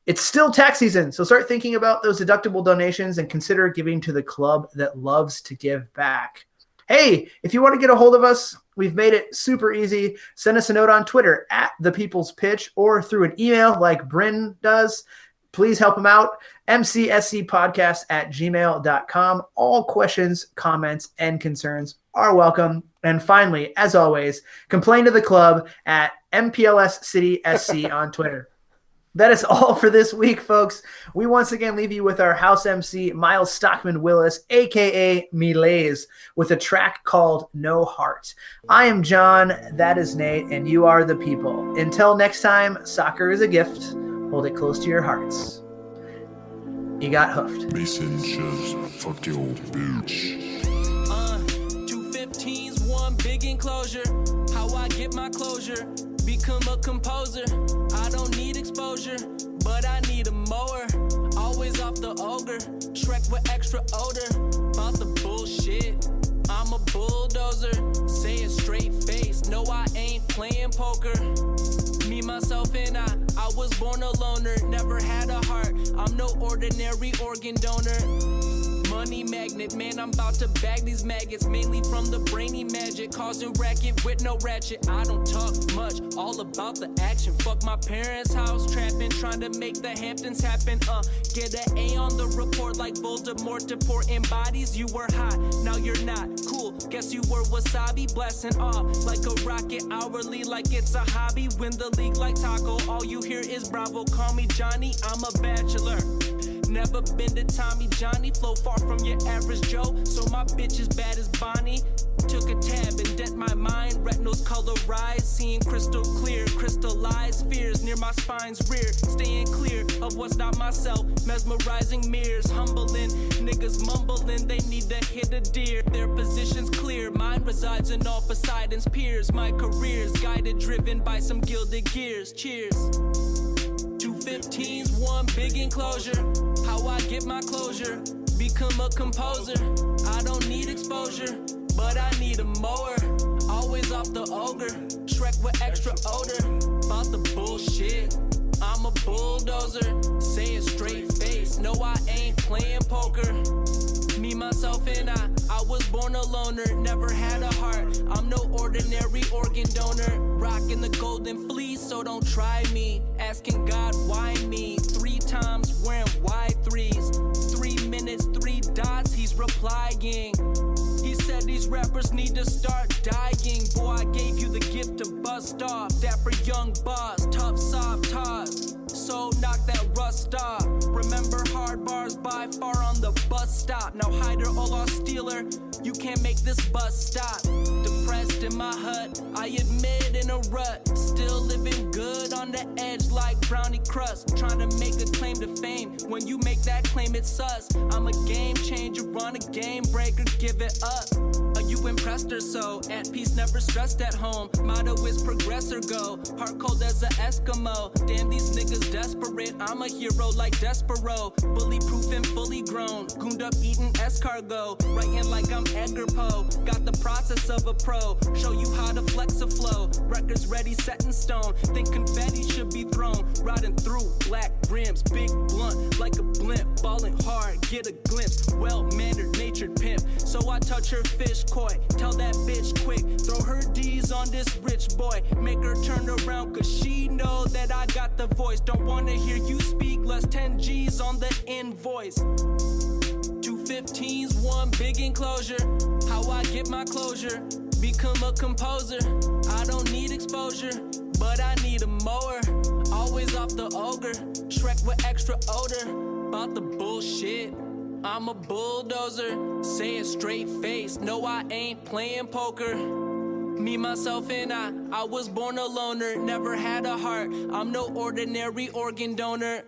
It's still tax season, so start thinking about those deductible donations and consider giving to the club that loves to give back. Hey, if you want to get a hold of us, we've made it super easy. Send us a note on Twitter @ThePeoplesPitch or through an email like Bryn does. Please help him out. mcscpodcast@gmail.com. All questions, comments, and concerns are welcome. And finally, as always, complain to the club at MPLS City SC on Twitter. That is all for this week, folks. We once again leave you with our house MC, Miles Stockman Willis, a.k.a. Milays, with a track called No Heart. I am John, that is Nate, and you are the people. Until next time, soccer is a gift. Hold it close to your hearts. You got hoofed. Mason just fucked your bitch. 215s, one big enclosure. How I get my closure. Become a composer. I don't need exposure, but I need a mower. Always off the ogre. Shrek with extra odor. About the bullshit. I'm a bulldozer. Say it straight face. No, I ain't playing poker. Me, myself, and I was born a loner. Never had a heart. I'm no ordinary organ donor. Money magnet, man, I'm about to bag these maggots, mainly from the brainy magic, causing racket with no ratchet. I don't talk much, all about the action. Fuck my parents' house, trapping, trying to make the Hamptons happen. Get an A on the report like Voldemort, deporting bodies. You were hot, now you're not. Cool, guess you were wasabi, blasting off like a rocket hourly, like it's a hobby. Win the league like Taco, all you hear is Bravo. Call me Johnny, I'm a bachelor. Never been to Tommy Johnny, flow far from your average Joe, so my bitch is bad as Bonnie. Took a tab and dent my mind, retinals colorized, seeing crystal clear, crystallized fears near my spine's rear, staying clear of what's not myself, mesmerizing mirrors, humbling, niggas mumbling, they need to hit a deer, their position's clear, mine resides in all Poseidon's peers, my career's guided, driven by some gilded gears, cheers. 215s, one big enclosure. How I get my closure. Become a composer. I don't need exposure, but I need a mower. Always off the ogre. Shrek with extra odor. About the bullshit. I'm a bulldozer. Say it straight face. No, I ain't playing poker. Me, myself, and I was born a loner. Never had a heart. I'm no ordinary organ donor. Rocking the golden fleece, so don't try me. Asking God, why me? 3 times wearing Y3s. 3 minutes, 3 dots, he's replying. He said these rappers need to start dying. Boy, I gave you the gift to bust off. Dapper young boss, tough soft toss. So knock that rust off. Remember hard bars by far on the bus stop. Now hider or lost stealer, you can't make this bus stop. Depressed in my hut, I admit in a rut. Still living good on the edge like brownie crust. Trying to make a claim to fame. When you make that claim, it's sus. I'm a game changer, on a game breaker, give it up. Are you impressed or so? At peace, never stressed at home. Motto is progress or go. Heart cold as a Eskimo. Damn, these niggas desperate. I'm a hero like Despero. Bully-proof and fully grown. Gooned up eating escargot. Writing like I'm Edgar Poe. Got the process of a pro. Show you how to flex a flow. Records ready, set in stone. Think confetti should be thrown. Riding through black rims. Big blunt like a blimp. Ballin' hard, get a glimpse. Well-mannered, natured pimp. So I touch her fish koi. Tell that bitch quick. Throw her D's on this rich boy. Make her turn around cause she know that I got the voice. Don't wanna hear you speak less 10 G's on the invoice. 215s, one big enclosure. How I get my closure. Become a composer. I don't need exposure, but I need a mower. Always off the ogre. Shrek with extra odor. About the bullshit. I'm a bulldozer. Say it straight face. No, I ain't playing poker. Me, myself, and I was born a loner. Never had a heart. I'm no ordinary organ donor.